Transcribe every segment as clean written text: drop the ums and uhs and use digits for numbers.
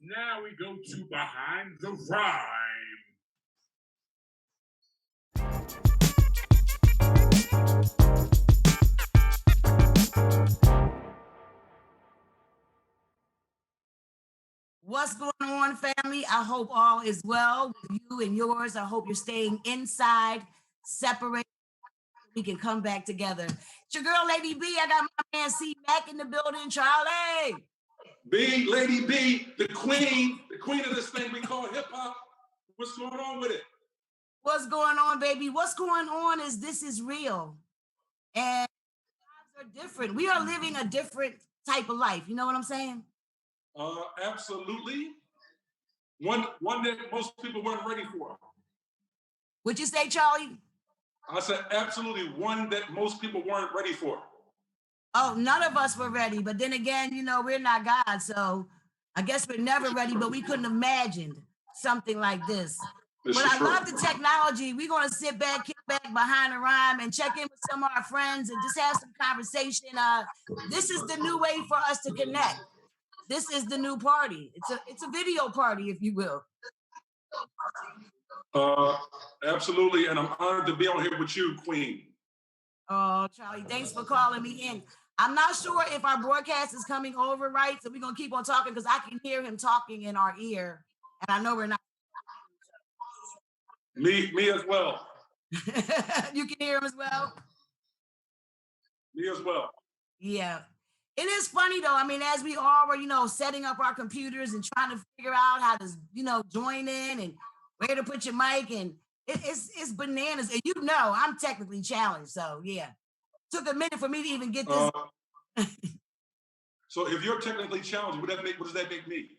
Now we go to Behind the Rhyme. What's going on, family? I hope all is well with you and yours. I hope you're staying inside, separated. We can come back together. It's your girl, Lady B. I got my man C Mack in the building. Charlie. B, Lady B, the queen of this thing we call hip hop. What's going on with it? What's going on, baby? What's going on is this is real. And lives are different. We are living a different type of life. You know what I'm saying? Absolutely. One that most people weren't ready for. What'd you say, Charlie? I said absolutely one that most people weren't ready for. Oh, none of us were ready. But then again, you know, we're not God. So I guess we're never ready, but we couldn't have imagined something like this. But I love the technology. We're going to sit back, kick back behind the rhyme and check in with some of our friends and just have some conversation. This is the new way for us to connect. This is the new party. It's a video party, if you will. Absolutely, and I'm honored to be on here with you, Queen. Oh, Charlie, thanks for calling me in. I'm not sure if our broadcast is coming over right, so we're going to keep on talking because I can hear him talking in our ear, and I know we're not. Me as well. You can hear him as well? Me as well. Yeah. It is funny though. I mean, as we all were, you know, setting up our computers and trying to figure out how to, you know, join in and where to put your mic, and it's bananas. And you know, I'm technically challenged, so yeah. Took a minute for me to even get this. So if you're technically challenged, what does that make me?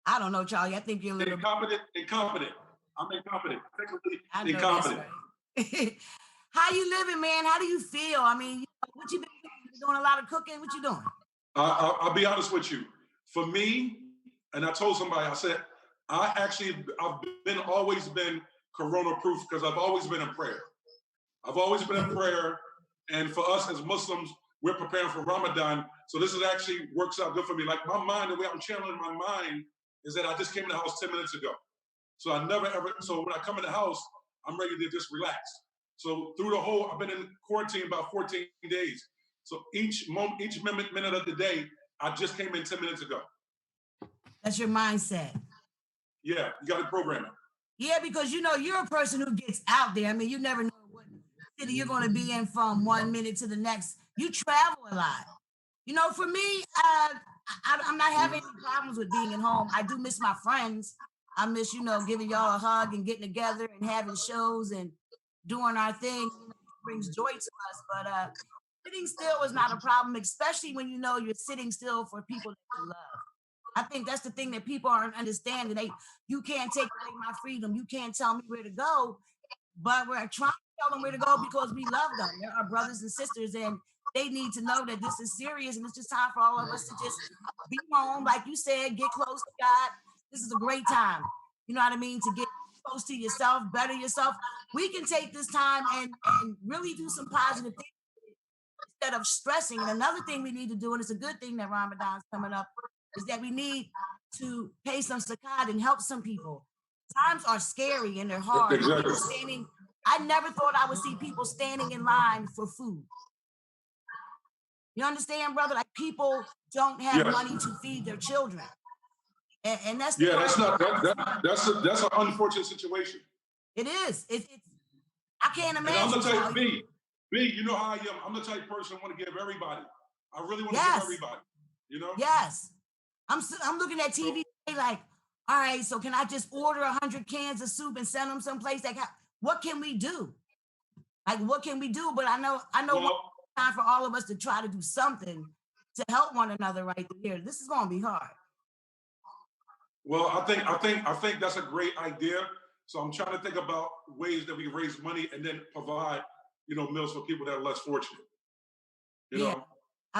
I don't know, Charlie. I think you're a little incompetent. I'm incompetent. Technically incompetent. Right. How you living, man? How do you feel? I mean, what you been doing? You doing a lot of cooking? What you doing? I'll be honest with you. For me, and I told somebody, I said, I've always been corona-proof because I've always been in prayer. I've always been in prayer, and for us as Muslims, we're preparing for Ramadan, so this is actually works out good for me. Like my mind, the way I'm channeling my mind is that I just came in the house 10 minutes ago. So so when I come in the house, I'm ready to just relax. So I've been in quarantine about 14 days. So each minute of the day, I just came in 10 minutes ago. That's your mindset. Yeah, you got to program it. Yeah, because you know, you're a person who gets out there. I mean, you never know what city you're going to be in from 1 minute to the next. You travel a lot. You know, for me, I'm not having any problems with being at home. I do miss my friends. I miss, you know, giving y'all a hug and getting together and having shows and doing our thing. You know, it brings joy to us. But sitting still is not a problem, especially when you know you're sitting still for people that you love. I think that's the thing that people aren't understanding. You can't take away my freedom. You can't tell me where to go, but we're trying to tell them where to go because we love them. They're our brothers and sisters, and they need to know that this is serious, and it's just time for all of us to just be home, like you said, get close to God. This is a great time. You know what I mean? To get close to yourself, better yourself. We can take this time and really do some positive things instead of stressing. And another thing we need to do, and it's a good thing that Ramadan's coming up, is that we need to pay some zakat and help some people. Times are scary and they're hard. Exactly. I never thought I would see people standing in line for food. You understand, brother? Like people don't have money to feed their children. And that's that's an unfortunate situation. It is. I can't imagine. And I'm the type B, you know how I am. I'm the type of person who want to give everybody. I really want to give everybody. You know? Yes. I'm looking at TV like, all right, so can I just order 100 cans of soup and send them someplace? Like, what can we do? Like, what can we do? But I know Well, time for all of us to try to do something to help one another right here. This is going to be hard. well, I think that's a great idea. So I'm trying to think about ways that we raise money and then provide, meals for people that are less fortunate. You know.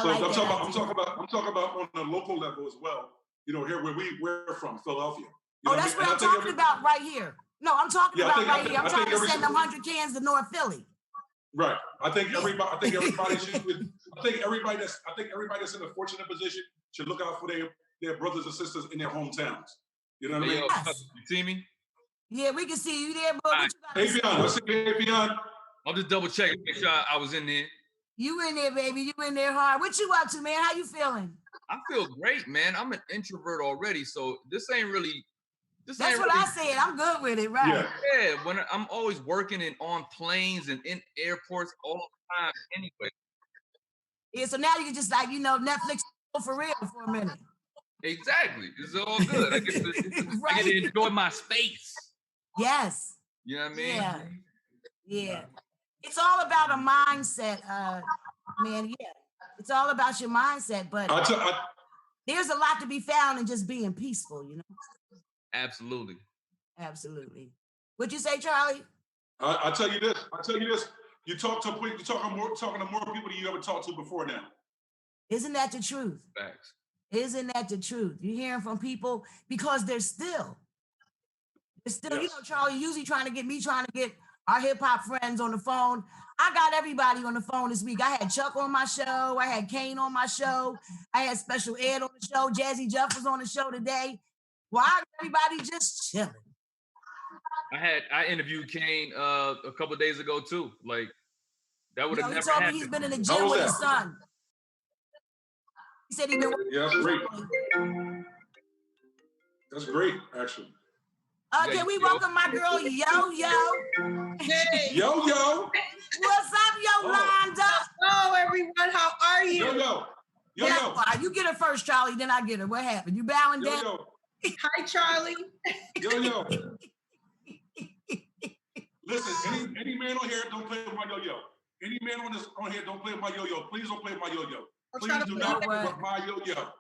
So like I'm talking about on a local level as well. Here where we're from, Philadelphia. That's what I'm talking about right here. No, I'm talking about right here. I'm trying to send them 100 cans to North Philly. Right. I think everybody should. I think everybody that's in a fortunate position should look out for their brothers and sisters in their hometowns. You know what I mean? Yes. You see me? Yeah, we can see you there, bro. AFFION, I see AFFION. I'll just double check, make sure I was in there. You in there, baby. You in there hard. What you up to, man? How you feeling? I feel great, man. I'm an introvert already, so this ain't really. That's what I said. I'm good with it, right? Yeah. When I'm always working and on planes and in airports all the time, anyway. Yeah. So now you can just Netflix for real for a minute. Exactly. It's all good. I get to enjoy my space. Yes. You know what I mean? Yeah. It's all about a mindset, man. Yeah. It's all about your mindset, but there's a lot to be found in just being peaceful, Absolutely. What'd you say, Charlie? I tell you this. You're talking to more people than you ever talked to before now. Isn't that the truth? Facts. Isn't that the truth? You're hearing from people because they're still, yes. Charlie usually trying to get our hip hop friends on the phone. I got everybody on the phone this week. I had Chuck on my show. I had Kane on my show. I had Special Ed on the show. Jazzy Jeff was on the show today. Why everybody just chilling? I interviewed Kane a couple of days ago too. Like that would have never happened. He's been in the gym with his son. He said he's been working. Yeah, that's great. That's great, actually. Can we welcome my girl Yo-Yo? Hey. Yo-Yo. What's up, Yolanda? Hello, everyone. How are you? Yo-Yo. You get her first, Charlie, then I get her. What happened? You bowing down? Yo-Yo. Hi, Charlie. Yo-Yo. Listen, any man on here, don't play with my yo-yo. Any man on here, don't play with my yo-yo. Please don't play with my yo-yo. Please do not play with my yo-yo.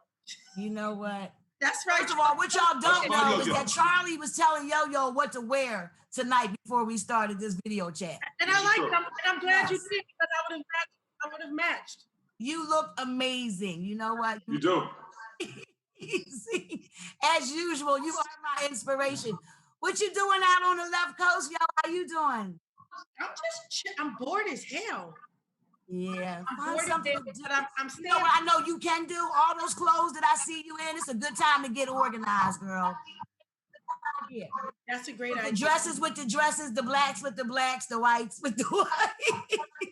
You know what? That's right. First of all, what y'all don't know is that Charlie was telling Yo-Yo what to wear tonight before we started this video chat. And I'm glad you did, because I would have matched. You look amazing. You know what? You do. See, as usual, you are my inspiration. What you doing out on the left coast, yo? How you doing? I'm bored as hell. Yeah, I'm bored something to do. But I'm still. You know what I know you can do? All those clothes that I see you in, it's a good time to get organized, girl. Yeah. That's a great idea. The dresses with the dresses, the blacks with the blacks, the whites with the whites.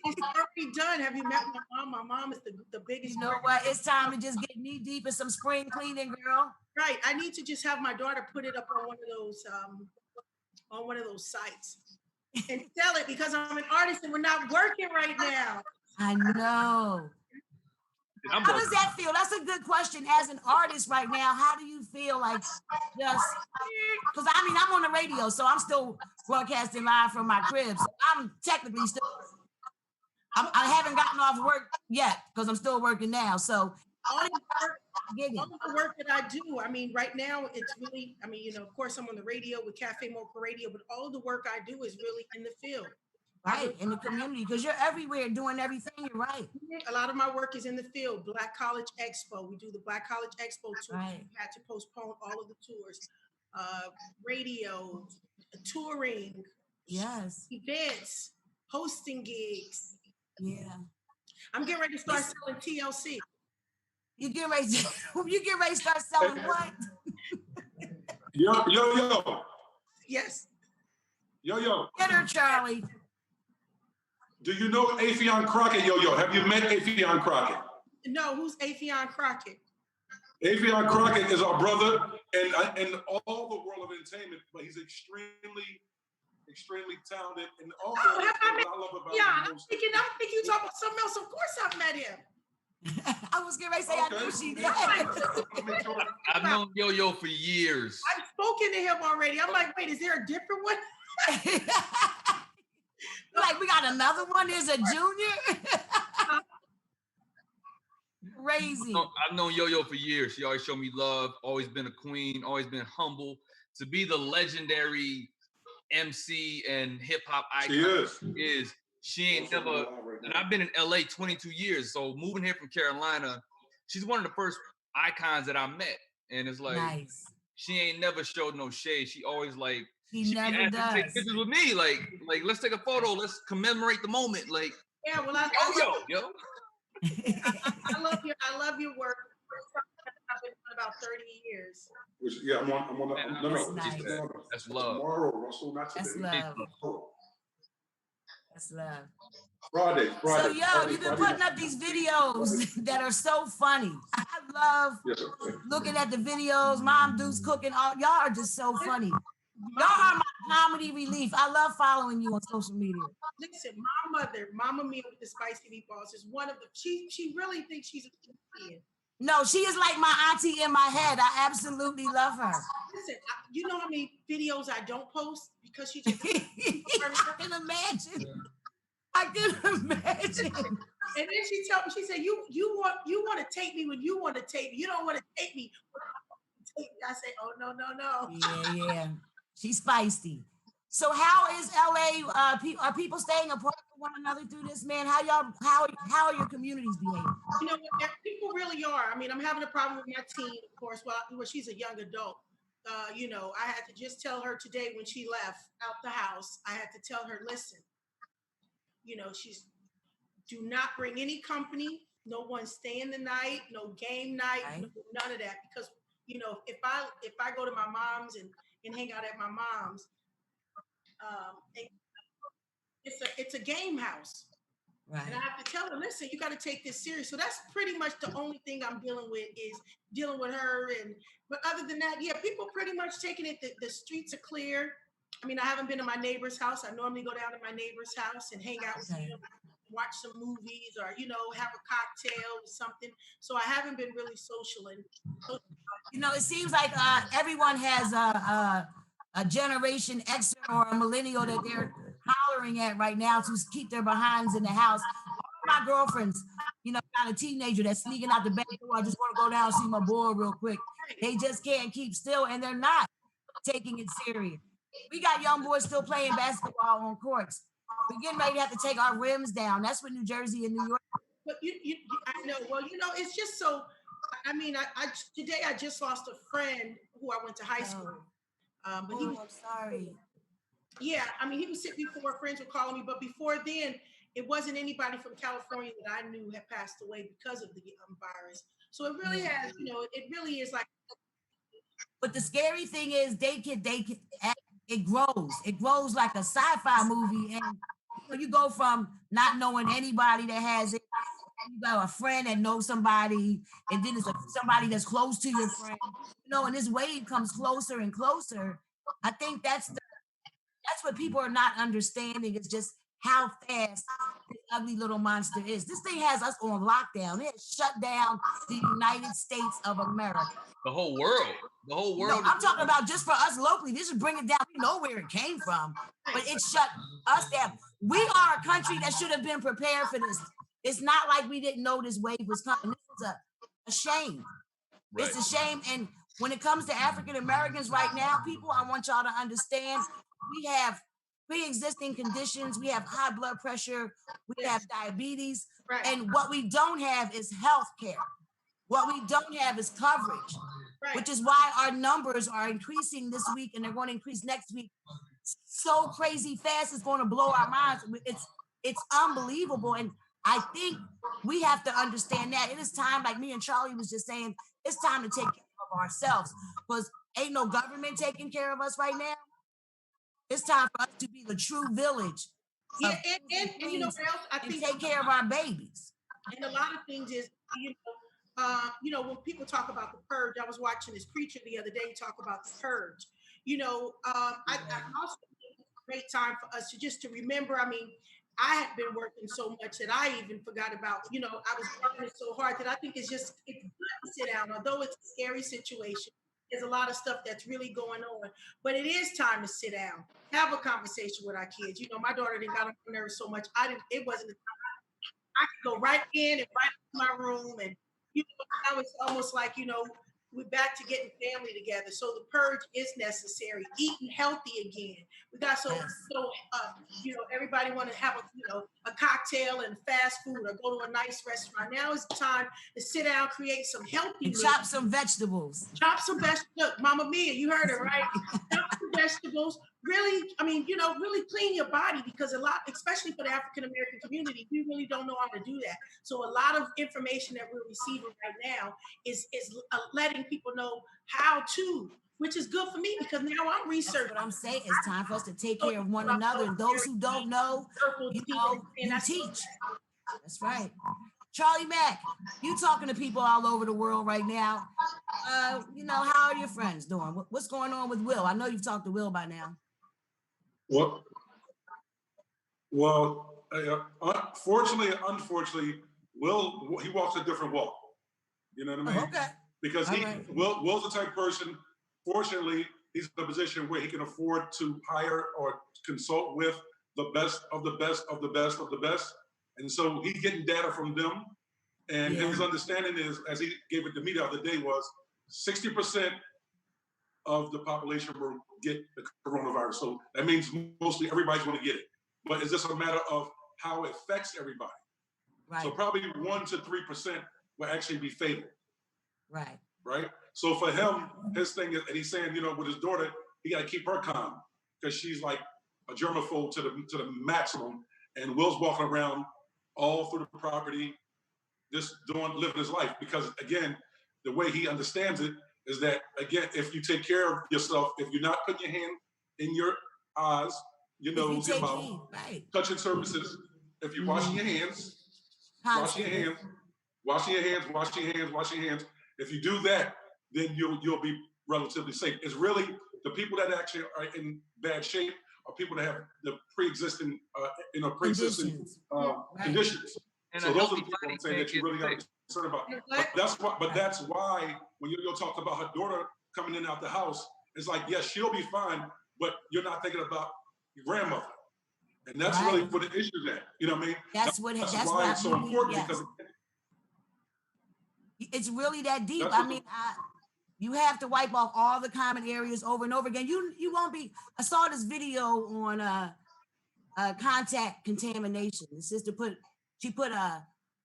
It's already done. Have you met my mom? My mom is the biggest. You know what? It's time to just get knee deep in some spring cleaning, girl. Right. I need to just have my daughter put it up on one of those sites and sell it, because I'm an artist and we're not working right now. I know. How does that feel? That's a good question. As an artist right now, how do you feel like just, because I'm on the radio, so I'm still broadcasting live from my crib. So I'm technically still, I haven't gotten off work yet because I'm still working now. So all the work that I do, right now it's really, of course I'm on the radio with Cafe Mocha Radio, but all of the work I do is really in the field. Right, in the community, because you're everywhere doing everything, you're right. A lot of my work is in the field. Black College Expo. We do the Black College Expo tour. Right. We had to postpone all of the tours. Radio, touring, yes, events, hosting gigs. Yeah. I'm getting ready to start selling TLC. You get ready to start selling what? Yo. Yes. Yo. Get her, Charlie. Do you know AFFION Crockett, Yo-Yo? Have you met AFFION Crockett? No, who's AFFION Crockett? AFFION Crockett is our brother in all the world of entertainment, but he's extremely talented. And all what I love about him. I'm thinking you're talking about something else. Of course I've met him. I was getting ready to say I knew she did. I've known Yo-Yo for years. I've spoken to him already. I'm like, wait, is there a different one? Like, we got another one. There's a junior. Crazy. I've known Yo-Yo for years. She always showed me love, always been a queen, always been humble. To be the legendary MC and hip hop icon she ain't never, and I've been in LA 22 years. So moving here from Carolina, she's one of the first icons that I met. And it's like, nice. She ain't never showed no shade. She always like, she never does. Take pictures with me. Like, let's take a photo. Let's commemorate the moment. Like, yeah, well, yo. I love your work. I've been doing about 30 years. Yeah, I'm on. No. That's love. Tomorrow, Russell, not today. That's love. That's love. Friday. So, you've been putting up these videos that are so funny. I love looking at the videos. Mom Deuce cooking. Y'all are just so funny. Y'all are my comedy relief. I love following you on social media. Listen, my mother, Mama Mia with the spicy meatballs, is one of the. She really thinks she's a kid. No, she is like my auntie in my head. I absolutely love her. Listen, you know how many videos I don't post because she just. I can imagine. I can imagine. And then she told me, she said, "You want to take me when you want to take me. You don't want to take me." I say, "Oh no." Yeah. She's feisty. So how is LA? Are people staying apart from one another through this, man? How are your communities behaving? You know, people really are. I mean, I'm having a problem with my teen, of course. Well, she's a young adult. You know, I had to just tell her today when she left out the house. I had to tell her, listen. You know, do not bring any company. No one staying the night. No game night. Right. No, none of that. Because you know, if I go to my mom's and hang out at my mom's. It's a game house. Right. And I have to tell her, listen, you got to take this serious. So that's pretty much the only thing I'm dealing with is dealing with her. But other than that, yeah, people pretty much taking it. The streets are clear. I mean, I haven't been to my neighbor's house. I normally go down to my neighbor's house and hang out with them, watch some movies or, you know, have a cocktail or something. So I haven't been really social. You know, it seems like everyone has a Generation X or a millennial that they're hollering at right now to keep their behinds in the house. All my girlfriends, you know, got a teenager that's sneaking out the back door. I just want to go down and see my boy real quick. They just can't keep still, and they're not taking it serious. We got young boys still playing basketball on courts. We're getting ready to have to take our rims down. That's what New Jersey and New York. But I know. Well, you know, it's just so. I mean, today I just lost a friend who I went to high school. But he was, I'm sorry. Yeah, I mean, he was sick before. Friends were calling me, but before then, it wasn't anybody from California that I knew had passed away because of the virus. So it really has, you know, it really is like. But the scary thing is, it grows. It grows like a sci-fi movie, and you go from not knowing anybody that has it. You got a friend that knows somebody, and then it's somebody that's close to your friend. You know, and this wave comes closer and closer. I think that's what people are not understanding is just how fast this ugly little monster is. This thing has us on lockdown. It has shut down the United States of America. The whole world. The whole world. No, I'm talking about just for us locally. This is bring it down. We know where it came from, but it shut us down. We are a country that should have been prepared for this. It's not like we didn't know this wave was coming. This is a shame. Right. It's a shame. And when it comes to African Americans right now, people, I want y'all to understand, we have pre-existing conditions. We have high blood pressure. We have diabetes. Right. And what we don't have is health care. What we don't have is coverage, right. Which is why our numbers are increasing this week and they're going to increase next week so crazy fast. It's going to blow our minds. It's unbelievable. And I think we have to understand that it is time, like me and Charlie was just saying, it's time to take care of ourselves because ain't no government taking care of us right now. It's time for us to be the true village. Yeah, and you know what else? I think take care of our babies. And a lot of things is, you know, when people talk about the purge, I was watching this preacher the other day talk about the purge. You know, I also think it's a great time for us to remember. I mean, I had been working so much that I even forgot about, I was working so hard that I think it's good to sit down. Although it's a scary situation, there's a lot of stuff that's really going on. But it is time to sit down, have a conversation with our kids. My daughter didn't got on my nerves so much. It wasn't, I could go right in and right to my room. And, now it's almost like, we're back to getting family together. So the purge is necessary. Eating healthy again. We got everybody want to have a cocktail and fast food or go to a nice restaurant. Now is the time to sit down, create some healthy meals. Chop some vegetables. Chop some vegetables. Look, Mama Mia, you heard her, right? Chop some vegetables. Really, really clean your body, because a lot, especially for the African American community, we really don't know how to do that. So a lot of information that we're receiving right now is letting people know how to, which is good for me, because now I'm researching. That's what I'm saying. It's time for us to take care of one another. And those who don't know, you teach. That's right. Charlie Mack, you talking to people all over the world right now. How are your friends doing? What's going on with Will? I know you've talked to Will by now. Well, unfortunately, Will, he walks a different walk. You know what I mean? Okay. Because Will's the type of person, fortunately, he's in a position where he can afford to hire or consult with the best of the best of the best of the best. And so he's getting data from them. And his understanding is, as he gave it to me the other day, was 60% of the population will get the coronavirus. So that means mostly everybody's going to get it. But it's just a matter of how it affects everybody. Right. So probably 1 to 3% will actually be fatal. Right. Right. So for him, his thing is, and he's saying, with his daughter, he got to keep her calm, because she's like a germaphobe to the maximum. And Will's walking around all through the property, just living his life. Because again, the way he understands it is that, again, if you take care of yourself, if you're not putting your hand in your eyes, your nose, your mouth, touching surfaces, if you're washing your hands, wash your hands, wash your hands, wash your hands, wash your hands. If you do that, then you'll be relatively safe. It's really the people that actually are in bad shape are people that have the pre-existing conditions. And so those are the people I'm saying that you really got to be concerned about. But that's why when you talked about her daughter coming in and out the house, it's like, yes, she'll be fine, but you're not thinking about your grandmother. And that's really what the issue is at. You know what I mean? That's why it's so important, because it's really that deep. You have to wipe off all the common areas over and over again. You won't be. I saw this video on contact contamination. The sister put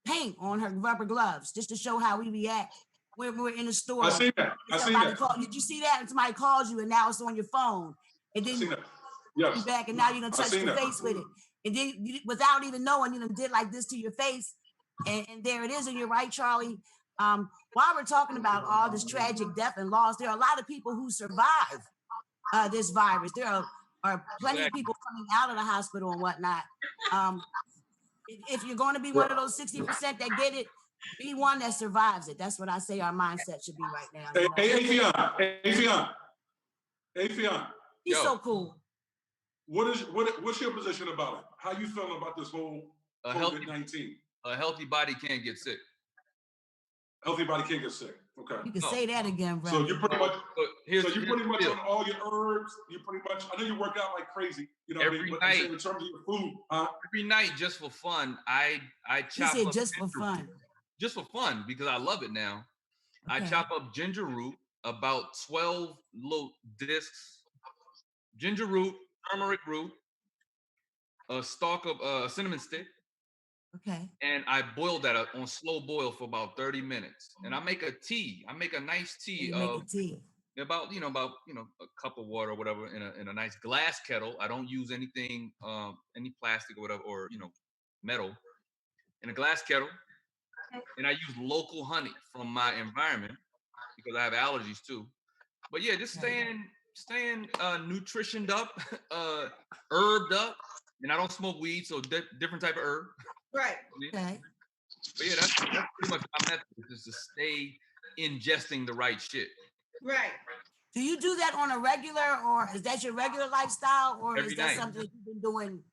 paint on her rubber gloves just to show how we react when we're in a store. I see that. Did you see that? And somebody calls you, and now it's on your phone, and then you back, and now you're gonna touch your face with it, and then without even knowing, you did like this to your face, and there it is. And you're right, Charlie. While we're talking about all this tragic death and loss, there are a lot of people who survive this virus. There are plenty of people coming out of the hospital and whatnot. If you're going to be one of those 60% that get it, be one that survives it. That's what I say our mindset should be right now. AFFION. He's so cool. What's your position about it? How you feeling about this whole COVID-19? A healthy body can't get sick. Healthy body can't get sick. Okay. You can say that again, bro. So you're pretty much. You're pretty much on all your herbs. You pretty much. I know you work out like crazy. Every night. In terms of your food, every night, just for fun, I chop up. Just for fun. Just for fun, because I love it now. Okay. I chop up ginger root, about 12 little discs. Ginger root, turmeric root, a stalk of cinnamon stick. Okay. And I boil that up on slow boil for about 30 minutes. And I make a tea. I make a nice tea of about a cup of water or whatever in a nice glass kettle. I don't use anything, any plastic or whatever, or metal. In a glass kettle. And I use local honey from my environment because I have allergies too. But yeah, just staying nutritioned up, herbed up. And I don't smoke weed, so different type of herb. Right. Okay. But yeah, that's pretty much my method, is to stay ingesting the right shit. Right. Do you do that on a regular, or is that your regular lifestyle, or Every is that night. something that you've been doing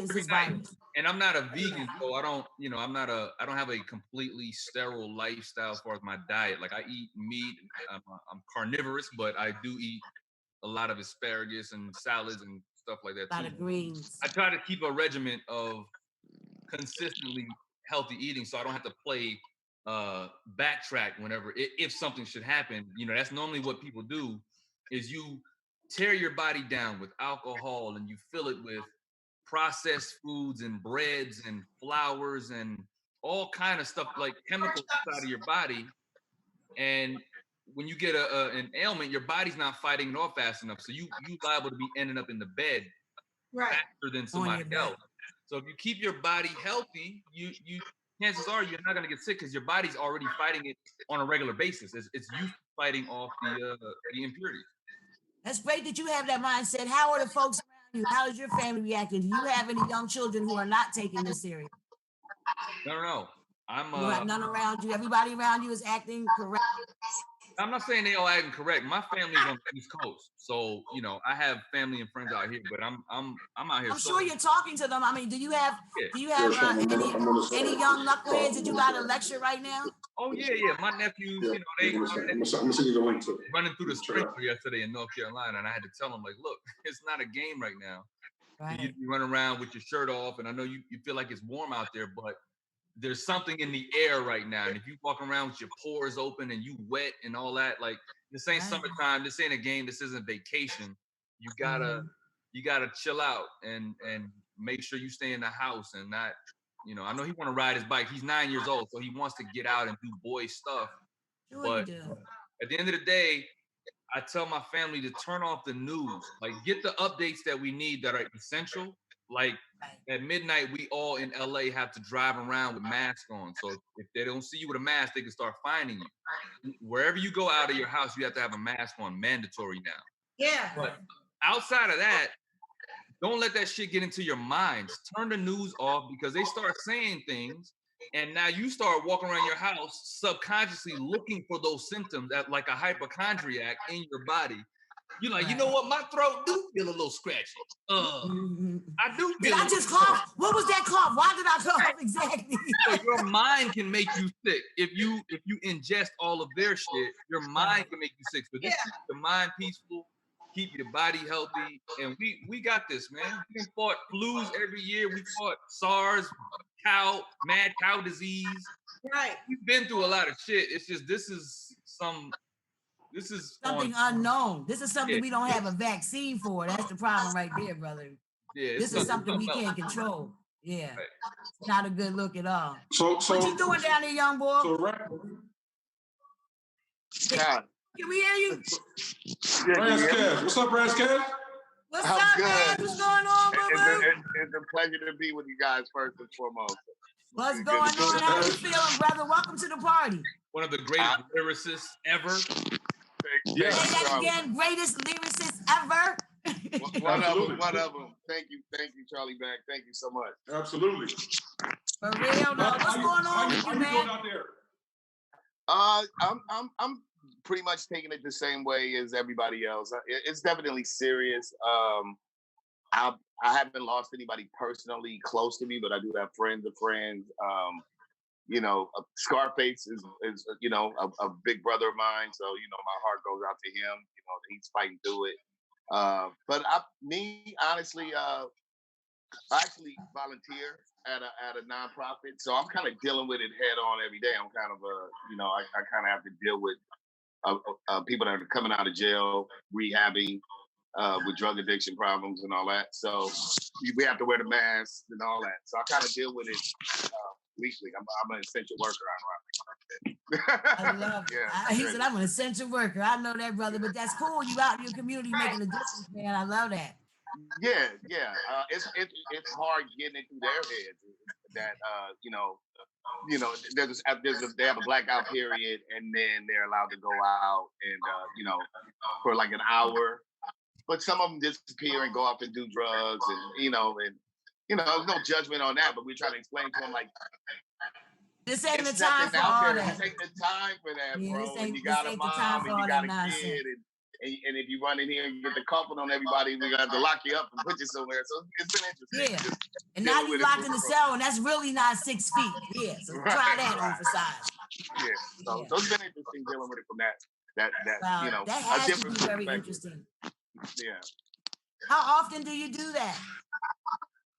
this night. virus. And I'm not a vegan, so I don't, you know, I don't have a completely sterile lifestyle as far as my diet. Like I eat meat, I'm carnivorous, but I do eat a lot of asparagus and salads and stuff like that A lot too. of greens. I try to keep a regiment of consistently healthy eating, so I don't have to play backtrack whenever if something should happen. You know, that's normally what people do, is you tear your body down with alcohol and you fill it with processed foods and breads and flours and all kind of stuff, like chemicals inside of your body. And when you get an ailment, your body's not fighting it off fast enough, so you liable to be ending up in the bed faster than somebody else. So if you keep your body healthy, you chances are you're not gonna get sick because your body's already fighting it on a regular basis. It's used to fighting off the impurities. That's great that you have that mindset. How are the folks around you? How is your family reacting? Do you have any young children who are not taking this serious? No. You have none around you. Everybody around you is acting correct. I'm not saying they all acting correct. My family's on the East Coast, so you know I have family and friends out here. But I'm out here. I'm sure you're talking to them. I mean, do you have any young knuckleheads that you got to lecture right now? Oh yeah. My nephews, you know, they I'm gonna send you the link to it. Running through the sprinkler yesterday in North Carolina, and I had to tell them, like, look, it's not a game right now. Right. You run around with your shirt off, and I know you feel like it's warm out there, but there's something in the air right now. And if you walk around with your pores open and you wet and all that, like, this ain't summertime, this ain't a game, this isn't vacation. You gotta chill out and make sure you stay in the house and not, you know, I know he want to ride his bike. He's 9 years old, so he wants to get out and do boy stuff. Sure but you do. At the end of the day, I tell my family to turn off the news, like get the updates that we need that are essential. Like at midnight, we all in LA have to drive around with masks on. So if they don't see you with a mask, they can start finding you. Wherever you go out of your house, you have to have a mask on, mandatory now. Yeah. But outside of that, don't let that shit get into your minds. Turn the news off because they start saying things, and now you start walking around your house subconsciously looking for those symptoms that, like a hypochondriac in your body. You're like, you know what? My throat do feel a little scratchy. I do feel. Did I just cough? What was that cough? Why did I cough exactly? So your mind can make you sick if you ingest all of their shit. Your mind can make you sick. But this keeps the mind peaceful, keep your body healthy, and we got this, man. We fought flus every year. We fought SARS, mad cow disease. Right. We've been through a lot of shit. It's just this is something unknown. This is something we don't have a vaccine for. That's the problem right there, brother. Yeah, this is something we can't control. Yeah, right. It's not a good look at all. So what you doing down there, young boy? Can we hear you? Kev. What's up, Kev? What's up, man? What's going on, brother? It's a pleasure to be with you guys first and foremost. What's going on? How you feeling, brother? Welcome to the party. One of the greatest lyricists ever. Say that again, greatest lyricist ever. One of them. Thank you, Charlie Mack. Thank you so much. Absolutely. For real, though. What's going on with you, man? Out there? I'm pretty much taking it the same way as everybody else. It's definitely serious. I haven't lost anybody personally close to me, but I do have friends of friends. You know, Scarface is you know, a big brother of mine, so you know my heart goes out to him. You know, he's fighting through it. But honestly, I actually volunteer at a nonprofit, so I'm kind of dealing with it head on every day. I'm kind of you know, I kind of have to deal with people that are coming out of jail, rehabbing with drug addiction problems and all that. So we have to wear the mask and all that. So I kind of deal with it weekly. I'm an essential worker. I love it. He said, I'm an essential worker. I know that, brother, but that's cool. You out in your community making a difference, man. I love that. Yeah. It's hard getting it through their heads that you know, they have a blackout period and then they're allowed to go out and you know, for like an hour. But some of them disappear and go off and do drugs and you know, there's no judgment on that, but we're trying to explain to them like this ain't the time for all that. This ain't the time for that, yeah, bro. And you got a mom and you got a kid, and and if you run in here and get the coughing on everybody, we're gonna have to lock you up and put you somewhere. So it's been interesting. Yeah. And now you locked in the cell, and that's really not 6 feet. Yeah. So try that on for size. Yeah. So it's been interesting dealing with it from that you know, that a has to different be very perspective. interesting. Yeah. How often do you do that?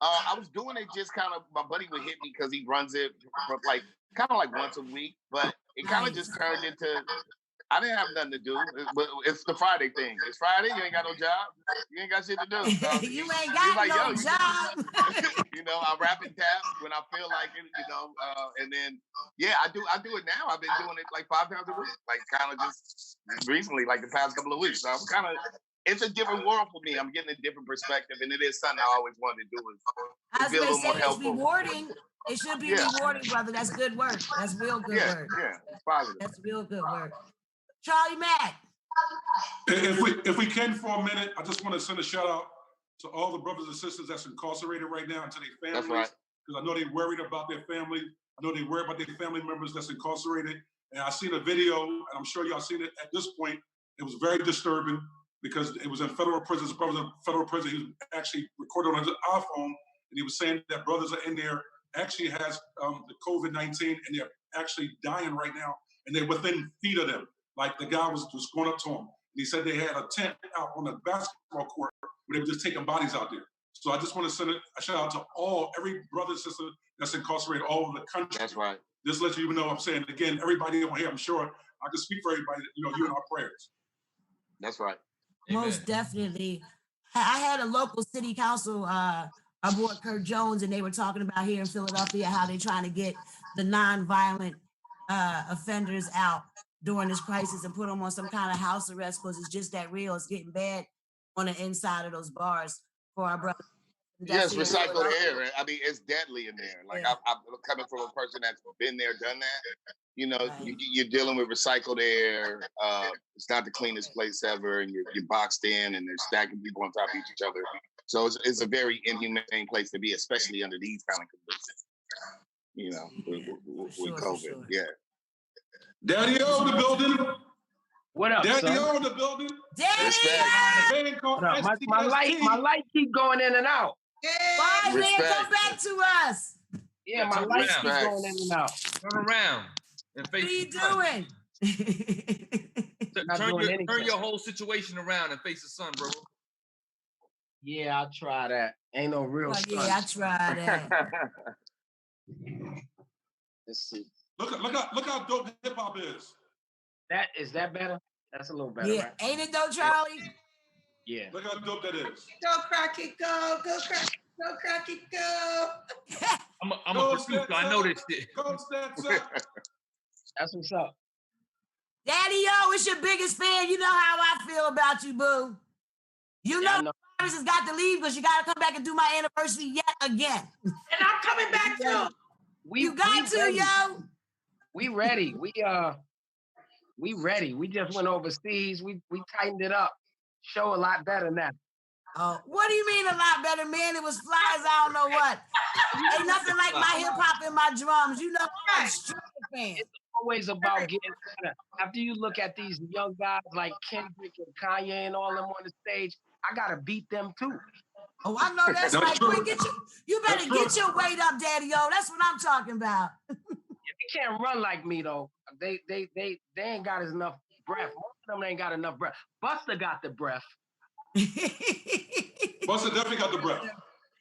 I was doing it just kind of, my buddy would hit me because he runs it for like kind of like once a week, but it kind of just turned into, I didn't have nothing to do. But it's the Friday thing. It's Friday, you ain't got no job, you ain't got shit to do. So you ain't got like, no job. You know, I rap and tap when I feel like it, you know, and then I do it now. I've been doing it like 5 times a week, like kind of just recently, like the past couple of weeks. So I'm kind of, it's a different world for me. I'm getting a different perspective, and it is something I always wanted to do. Is be a little more helpful. It's rewarding. It should be rewarding, brother. That's good work. That's real good work. Yeah, it's positive. That's real good work. Charlie Mack. If we can for a minute, I just want to send a shout out to all the brothers and sisters that's incarcerated right now and to their families. That's right. Because I know they're worried about their family. I know they're worried about their family members that's incarcerated. And I seen a video, and I'm sure y'all seen it at this point. It was very disturbing because it was in federal prison. His brother's in federal prison. He was actually recorded on his iPhone, and he was saying that brothers are in there actually has the COVID-19, and they're actually dying right now, and they're within feet of them. Like the guy was just going up to him, and he said they had a tent out on the basketball court where they were just taking bodies out there. So I just want to send a shout out to every brother and sister that's incarcerated all over the country. That's right. Just let you know what I'm saying. Again, everybody on here, I'm sure I can speak for everybody, you know, you in our prayers. That's right. Most definitely. I had a local city council aboard Kurt Jones, and they were talking about here in Philadelphia how they're trying to get the non-violent offenders out during this crisis and put them on some kind of house arrest because it's just that real. It's getting bad on the inside of those bars for our brothers. Yes, recycled air. I mean, it's deadly in there. Like I'm coming from a person that's been there, done that. You know, you're dealing with recycled air. It's not the cleanest place ever, and you're boxed in, and they're stacking people on top of each other. So it's a very inhumane place to be, especially under these kind of conditions. You know, with COVID. Sure. Yeah. Daddy O in the building. What up, Daddy son? O in the building. Daddy O! My light keep going in and out. Why man come back to us? Yeah, my light keep going in and out. Turn around and face. What are you doing? Turn your whole situation around and face the sun, bro. Yeah, I'll try that. Ain't no real sun. Yeah, I try that. Let's see. Look how dope hip hop is. Is that better? That's a little better. Yeah, right? Ain't it though, Charlie? Yeah. Look how dope that is. Go Crockett, go Crockett, go Crockett, go. I'm a producer. I know this shit. Go Stats up. That's what's up. Daddy O, it's your biggest fan. You know how I feel about you, boo. You know Iris has got to leave because you got to come back and do my anniversary yet again. And I'm coming back too. You got to, yo. We ready. We ready. We just went overseas. We tightened it up. Show a lot better now. Oh, what do you mean a lot better, man? It was flies, I don't know what. Ain't nothing like my hip hop and my drums. You know, I'm a straight fan. It's always about getting better. After you look at these young guys like Kendrick and Kanye and all them on the stage, I gotta beat them too. Oh, I know that's right. Quick, you better get your weight up, Daddy O. That's what I'm talking about. They can't run like me though. They ain't got enough breath. Most of them ain't got enough breath. Buster got the breath. Buster definitely got the breath.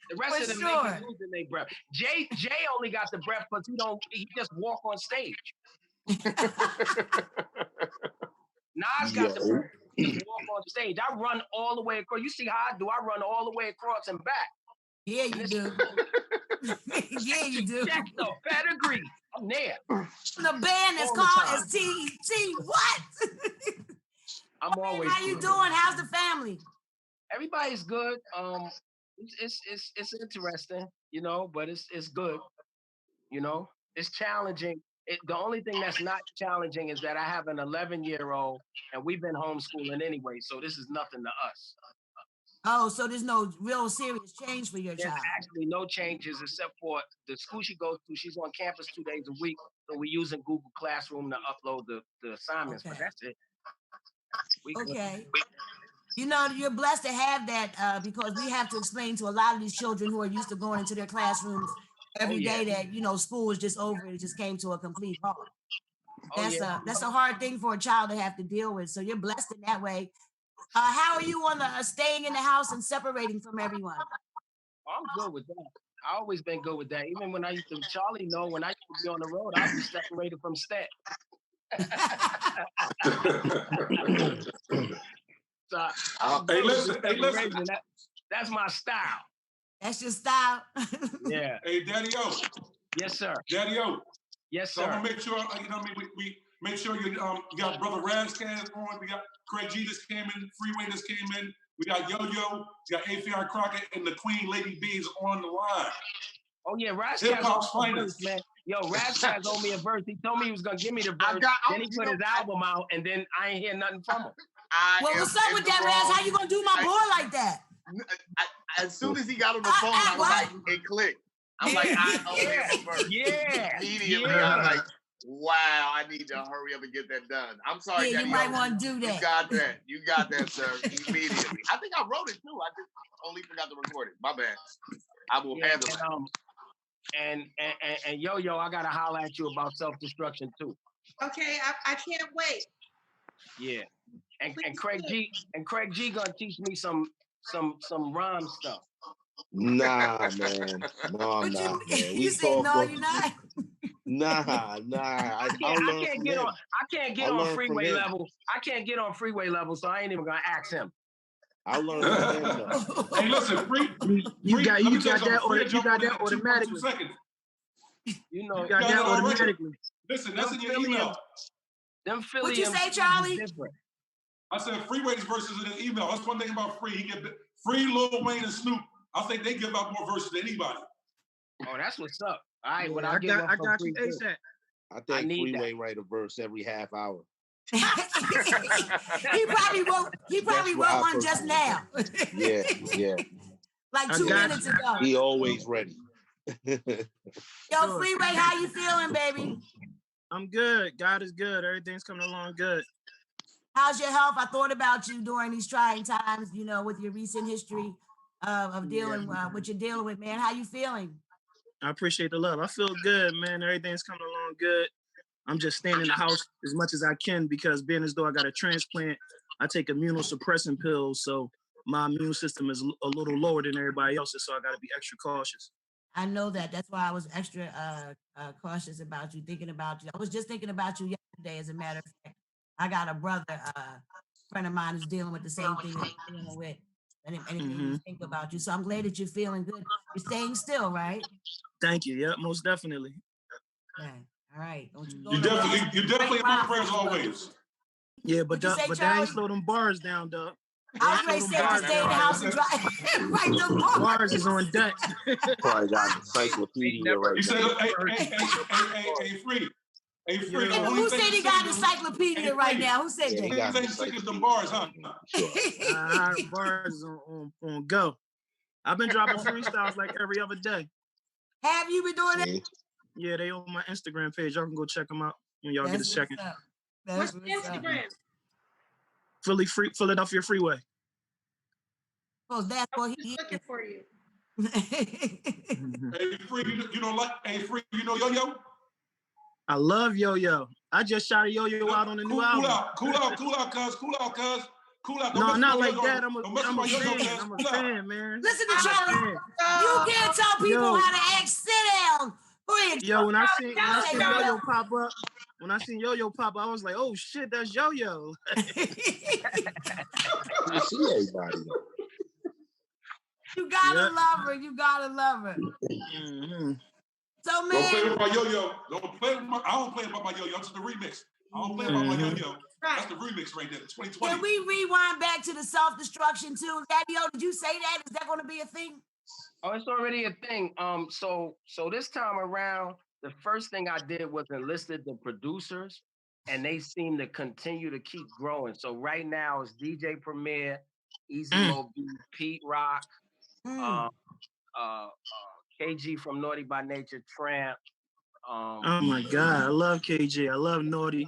The rest of them ain't losing their breath. Jay only got the breath because he just walk on stage. Nas got the breath. He just walk on stage. I run all the way across. You see how I do? I run all the way across and back. Yeah, you do. Yeah, you do. Check the pedigree. I'm there. The band is called as T. What? I'm always. How you doing? How's the family? Everybody's good. It's interesting, you know, but it's good. You know, it's challenging. The only thing that's not challenging is that I have an 11-year-old and we've been homeschooling anyway, so this is nothing to us. Oh, so there's no real serious change for your child? There's actually no changes except for the school she goes to. She's on campus 2 days a week, so we're using Google Classroom to upload the assignments, but that's it. Okay. You know, you're blessed to have that because we have to explain to a lot of these children who are used to going into their classrooms every day that, you know, school is just over. It just came to a complete halt. That's a hard thing for a child to have to deal with. So you're blessed in that way. How are you on the staying in the house and separating from everyone? I'm good with that. I always been good with that. Even when I used to, Charlie know when I used to be on the road, I'd be separated from Stat. So hey, listen. That's my style. That's your style. Yeah. Hey, Daddy O. Yes, sir. Daddy O. Yes, sir. So I'm gonna make sure, you know what I mean, we make sure you got Brother Razkaz on, we got Craig G just came in, Freeway just came in, we got Yo-Yo, we got AFFION Crockett, and the Queen Lady B is on the line. Oh yeah, Razkaz owed me a verse, man. Yo, Razkaz owed me a verse. He told me he was gonna give me the verse. Then he put his album out, and then I ain't hear nothing from him. Well, what's up with that, Raz? How you gonna do my boy like that? As soon as he got on the phone, I was like, it clicked. I'm like, I owe him first. Yeah. Immediately, I'm like, wow, I need to hurry up and get that done. I'm sorry, yeah, Daddy. You might want to do that. You got that. You got that, sir. Immediately. I think I wrote it too. I just only forgot to record it. My bad. I will handle it. And Yo-Yo, I gotta holler at you about self-destruction too. Okay, I can't wait. Yeah. And Craig G gonna teach me some rhyme stuff. Nah, man. No, I'm not, man. You said no, you're not. Nah. I can't get on Freeway level. I can't get on Freeway level, so I ain't even gonna ask him. I'll learn from him though. Hey, listen, you got that automatically. You know, you got that automatically. Listen, that's in your email. Them Philly. What'd you say, Charlie? I said Freeway's verses in the email. That's one thing about Free. He get Free, Lil Wayne, and Snoop. I think they give out more verses than anybody. Oh, that's what's up. All right, I got you ASAP. I think Freeway write a verse every half hour. he probably wrote one just now. Yeah. Like 2 minutes ago. He always ready. Yo, Freeway, how you feeling, baby? I'm good. God is good. Everything's coming along good. How's your health? I thought about you during these trying times, you know, with your recent history of dealing what you're dealing with, man. How you feeling? I appreciate the love. I feel good, man. Everything's coming along good. I'm just staying in the house as much as I can because being as though I got a transplant, I take immunosuppressant pills. So my immune system is a little lower than everybody else's. So I got to be extra cautious. I know that. That's why I was extra cautious about you, thinking about you. I was just thinking about you yesterday, as a matter of fact. I got a brother, friend of mine who's dealing with the same thing that you're dealing with. And it made me think about you. So I'm glad that you're feeling good. You're staying still, right? Thank you. Yeah, most definitely. Okay. All right. Don't you go you definitely in my prayers always. Yeah, but that ain't slow them bars down, Doug. I was going to say to stay in the house and write them bars. Bars is on deck. Probably got an encyclopedia right You said, hey, Free. Hey, Free. Who said he got an encyclopedia right now? Who said that? You think sick as them bars, huh? Bars is on go. I've been dropping freestyles like every other day. Have you been doing that? Yeah, they on my Instagram page. Y'all can go check them out when y'all get a second. What's Instagram? Philadelphia Freeway. Oh, that's what he's looking for you. Hey, Free, you know, like, hey, Free, you know Yo-Yo? I love Yo-Yo. I just shot a Yo-Yo out on the new album. Cool out, cuz. No, not like that. I'm a fan, man. Listen to Charlie. You can't tell people how to act. Sit down. Yo, when I seen Yo-Yo pop up, I was like, oh shit, that's Yo-Yo. I see everybody. You gotta love her. You gotta love her. So man, don't play with my Yo-Yo. I don't play about my Yo-Yo. It's the remix. I don't play about my Yo-Yo. That's the remix right there. 2020. Can we rewind back to the self-destruction too? Daddy-O, did you say that? Is that going to be a thing? Oh, it's already a thing. So this time around, the first thing I did was enlisted the producers, and they seem to continue to keep growing. So right now it's DJ Premier, Easy Mo B, Pete Rock, KG from Naughty by Nature, Tramp. Oh my God, I love KG. I love Naughty.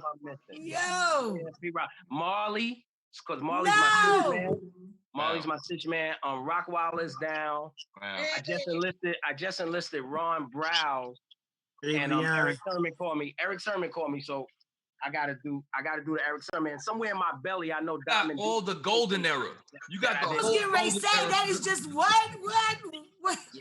Yo, Pete Rock, Marley. because Marley's my stitch man. Marley's my stitch man. Rockwilder's down. Wow. I just enlisted Ron Browse, and Eric Sermon called me. So I gotta do the Eric Sermon. And somewhere in my belly, I know Diamond. All the golden era. You got the whole. Getting ready to say that is just what?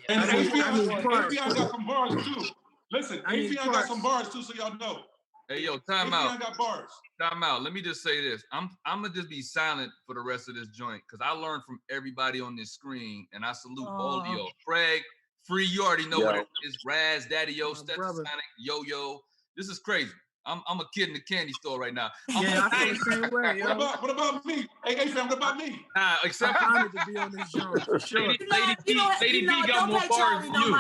And Affion got some bars too. Listen, Affion got some bars too, so y'all know. Hey yo, time out. Affion got bars. Time out. Let me just say this. I'm gonna just be silent for the rest of this joint because I learned from everybody on this screen, and I salute all of y'all. Craig, Free, you already know what it is. Raz, Daddy Yo, Sonic, Yo-Yo. This is crazy. I'm a kid in the candy store right now. Yeah, I feel the same way, yo. What about me? Hey, fam, what about me? Except I'm honored to be on this joint, for sure. Lady B got more bars than you.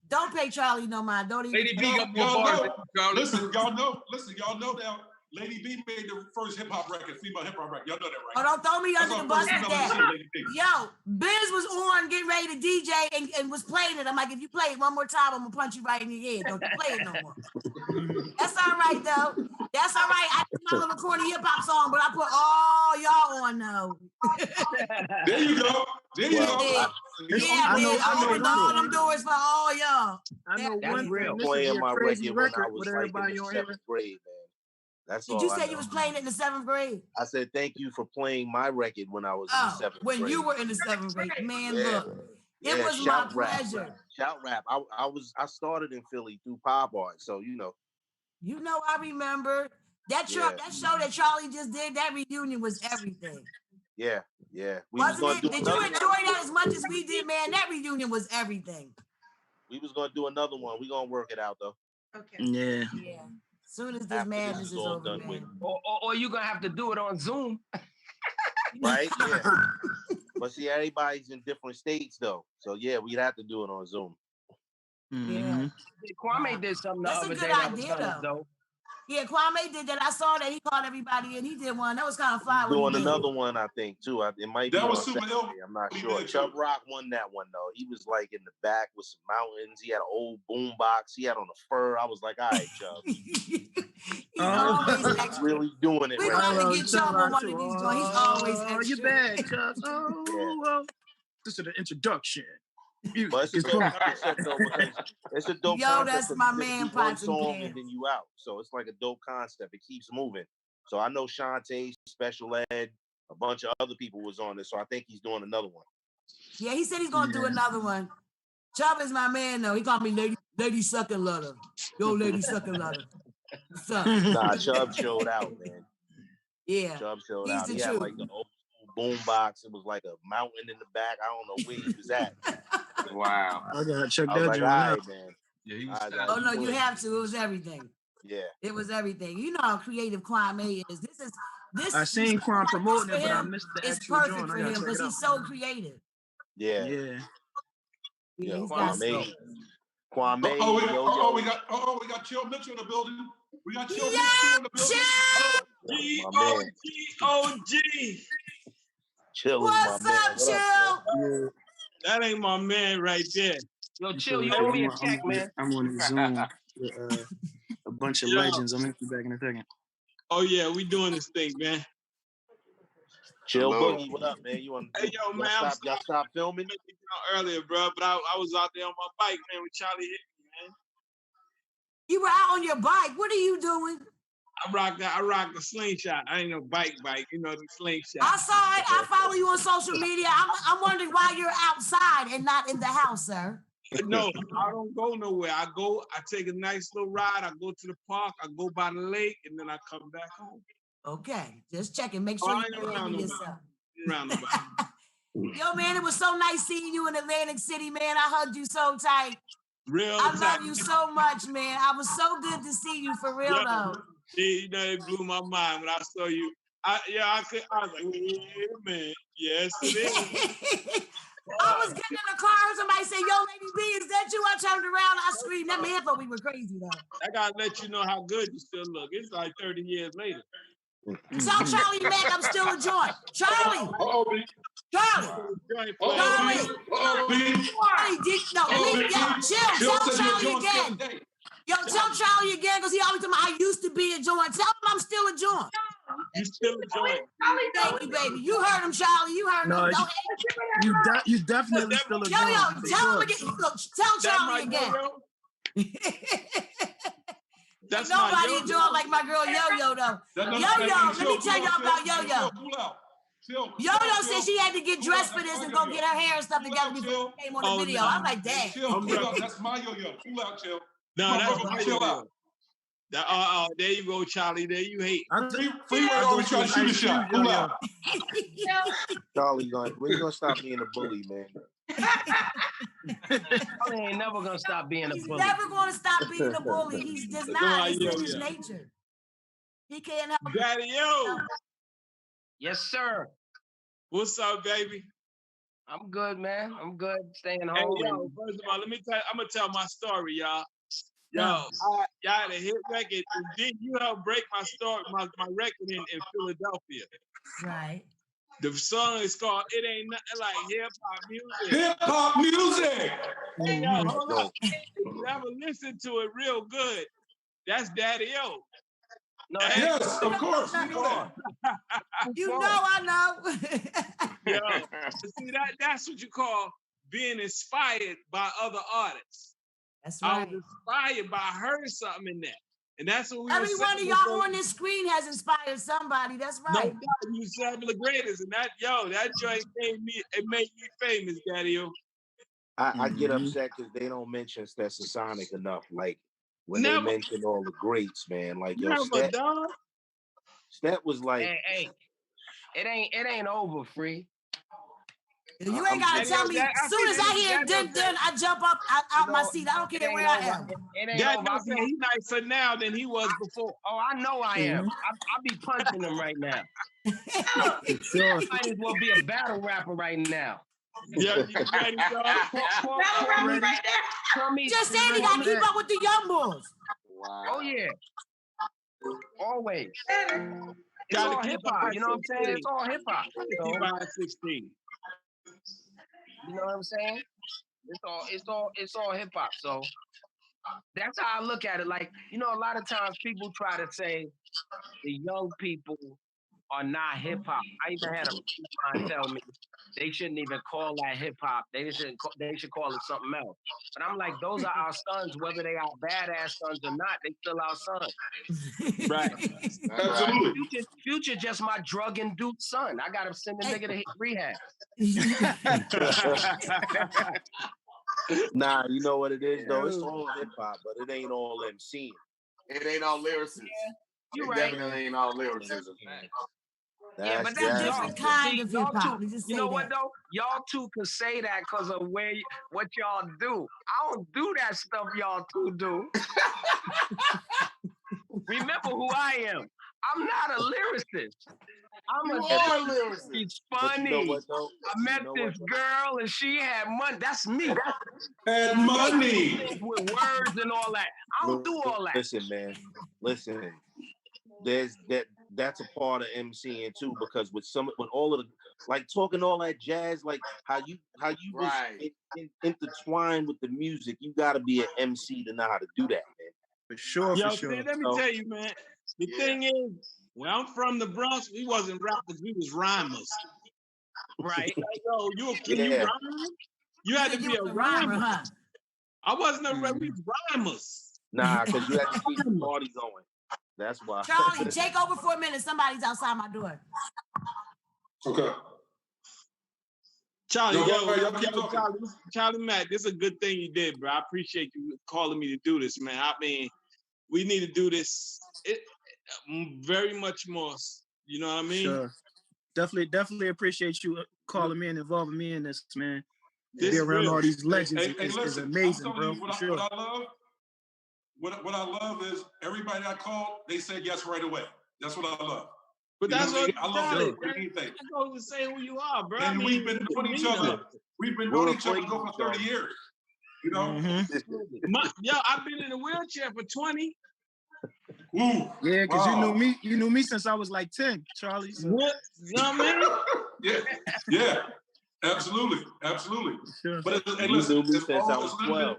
Don't pay Charlie no mind. Don't even. Lady B got more bars than you, Charlie. Listen, y'all know now. Lady B made the first hip hop record, female hip hop record. Y'all know that, right? Oh, don't throw me under the bus with that. Yo, Biz was on getting ready to DJ and was playing it. I'm like, if you play it one more time, I'm gonna punch you right in the head. Don't you play it no more. That's all right though. That's all right. I did my little corny hip hop song, but I put all y'all on though. There you go. Yeah, man. I opened all them doors for all y'all. I know one real. Playing my record when I was like in the 7th grade, man. That's all. Did you say you was playing it in the 7th grade? I said thank you for playing my record when I was in the 7th grade. When you were in the 7th grade, man. Look, it was my pleasure. Shout rap. I started in Philly through pop art, so you know. You know, I remember that show that Charlie just did. That reunion was everything. Yeah. Wasn't it? Did you enjoy that as much as we did, man? That reunion was everything. We was gonna do another one. We gonna work it out though. Okay. Yeah. As soon as this madness is over, man. Or you gonna have to do it on Zoom. Right? Yeah. But see, everybody's in different states though. So yeah, we'd have to do it on Zoom. Yeah. Kwame did something the other day. That's a good idea though. Yeah, Kwame did that. I saw that he called everybody and he did one. That was kind of fly. Doing another one, I think, too. It might that be was super ill. I'm not sure. Chubb Rock won that one though. He was like in the back with some mountains. He had an old boom box. He had on a fur. I was like, all right, Chubb. He's really doing it. We're gonna get Chubb on one of these joints. He's always extra. You bad, Chubb. This is the introduction. But it's a dope Yo, concept. that's my man, one song and then you out. So it's like a dope concept. It keeps moving. So I know Shantae, Special Ed, a bunch of other people was on this. So I think he's doing another one. Yeah, he said he's gonna do another one. Chubb is my man though. He called me Lady Sucking Lutter. Yo, Lady Sucking Lutter. What's up? Nah, Chubb showed out, man. Yeah. Chubb showed out. He had like the old boom box. It was like a mountain in the back. I don't know where he was at. Wow. I gotta check that joint out, man. Yeah, he was oh no, you have to. It was everything. Yeah. It was everything. You know how creative Kwame is. This I seen Kwame promoting it, but I missed the it's actual perfect joint. for him because he's so creative. Yeah. Kwame. We got Chill Mitchell in the building. We got Chill Mitchell in the building. G-O-G. Chill. What's up, Chill? That ain't my man right there. Yo, Chill, you owe me a check, man. I'm on the Zoom with a bunch of legends. I'm gonna be back in a second. Oh yeah, we doing this thing, man. Chill Boogie, what up, man? You want? Hey yo, man, y'all stop filming earlier, bro. But I was out there on my bike, man, with Charlie hit me, man. You were out on your bike. What are you doing? I rocked the slingshot. I ain't no bike, you know, the slingshot. I saw it. I follow you on social media. I'm wondering why you're outside and not in the house, sir. No, I don't go nowhere. I take a nice little ride. I go to the park. I go by the lake, and then I come back home. Okay, just checking. Make sure you're around yourself. Yo, man, it was so nice seeing you in Atlantic City, man. I hugged you so tight. I love you so much, man. I was so good to see you for real, though. Yeah, you know, it blew my mind when I saw you. I was like, wait a minute. Yes, it is. I was getting in the car and somebody said, yo, Lady B, is that you? I turned around, I screamed. That man thought we were crazy, though. I gotta let you know how good you still look. It's like 30 years later. Tell Charlie Mack I'm still a joint. Charlie! Chill. Tell Charlie again. Yo, tell Charlie again, because he always tell me I used to be a joint. Tell him I'm still a joint. You still enjoy it. Thank you, baby. You heard him, Charlie. You heard him. No, Don't you definitely still a Yo-Yo, tell him again. Look, tell Charlie again. That's nobody enjoy like my girl Yo-Yo though. Yo-Yo, let me tell y'all about Yo-Yo. Yo-Yo said she had to get dressed for this and go get her hair and stuff together before she came on the video. I'm like, dang. That's my Yo-Yo. Cool out, chill. No, that's my Yo-Yo. There you go, Charlie. There you hate. Freeway always trying to shoot a shot. Cool out. Charlie, we're gonna stop being a bully, man. Charlie ain't never gonna stop being a bully. He's never gonna stop being a bully. He's just not. It's in his nature. He can't help it. Daddy, yo. Yes, sir. What's up, baby? I'm good, man. I'm good. Staying home. Hey, yo, first of all, let me tell you, I'm gonna tell my story, y'all. Yo, y'all had a hit record, and then you helped break my story, my record in Philadelphia. Right. The song is called "It Ain't Nothing Like Hip Hop Music." Hip hop music. Hey, yo, hold on. If you ever listen to it real good, that's Daddy O. No, yes, of course. You know, I know. Yo, see that's what you call being inspired by other artists. That's right. I was inspired by I heard something in that. And that's what we Every one of y'all on this screen has inspired somebody. That's right. No doubt, you seven of the greatest. And that joint made me famous, Daddy-O. I get upset because they don't mention Stetsasonic enough. Like when they mention all the greats, man. Like yo, Stet was like, hey, it ain't over, Free. You ain't gotta tell me. As soon as I hear then I jump up out my seat. I don't care where I am. He's nicer now than he was before. Oh, I know I am. I'll be punching him right now. Sure. I might as well be a battle rapper right now. Yeah, you ready, dog? Battle rapper right there. Just saying he gotta keep up with the young bulls. Wow. Oh yeah. Always. It's all hip hop. You know what I'm saying? It's all hip hop. 16. You know what I'm saying? It's all hip hop. So that's how I look at it. Like, you know, a lot of times people try to say the young people are not hip hop. I even had a friend tell me they shouldn't even call that hip hop. They should call it something else. But I'm like, those are our sons, whether they are badass sons or not. They still our sons. Right. Absolutely. Future just my drug-induced son. I got to send the nigga to rehab. nah, you know what it is though. It's all hip hop, but it ain't all MCing. It ain't all lyricism. Yeah, you're it right. Definitely ain't all lyricism. Yeah, but that's different kind of hip hop. You know what though? Y'all two could say that because of what y'all do. I don't do that stuff y'all two do. Remember who I am. I'm not a lyricist. I'm a lyricist. He's funny. You know what, I met this girl and she had money. That's me. Had money. With words and all that. I don't do all that. Listen, man. Listen. That's a part of MCing too, because with all of the like talking all that jazz, like how you right. intertwined with the music, you got to be an MC to know how to do that, man. For sure. See, let me tell you, man. The thing is, when I'm from the Bronx, we wasn't rappers, we was rhymers. Right. Like, yo, can you rhyme? You had to be a rhymer. Huh? I wasn't a rapper, we was rhymers. Nah, because you had to keep the party going. That's why. Charlie, take over for a minute. Somebody's outside my door. Okay. Charlie, Charlie Mack, this is a good thing you did, bro. I appreciate you calling me to do this, man. I mean, we need to do this very much more. You know what I mean? Sure. Definitely appreciate you calling me and involving me in this, man. This be around all these legends is amazing, bro. What I love. What I love is everybody I called, they said yes right away. That's what I love. But that's what I love anything. That goes to say who you are, bro. And we've been knowing each other. We've been knowing each other for 30 years. You know? I've been in a wheelchair for 20. Ooh, yeah, because you knew me since I was like 10, Charlie. So. What? You know what I mean? Yeah. Absolutely. Sure. But listen, since I was 12.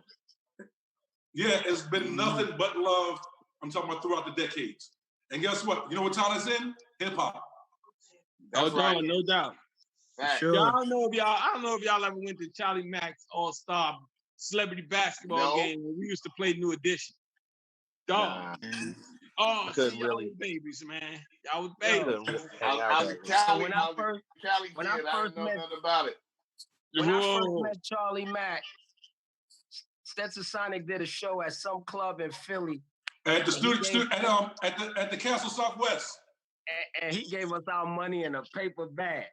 Yeah, it's been nothing but love. I'm talking about throughout the decades. And guess what? You know what talent's in? Hip hop. That's right. No doubt. Sure. I don't know if y'all ever went to Charlie Mack's All-Star Celebrity Basketball game when we used to play New Edition. Dog. Nah. Oh, see, y'all was babies, man. Y'all was babies. When I first met Charlie Mack, Stetson Sonic did a show at some club in Philly. At the at the Castle Southwest. And he gave us our money in a paper bag.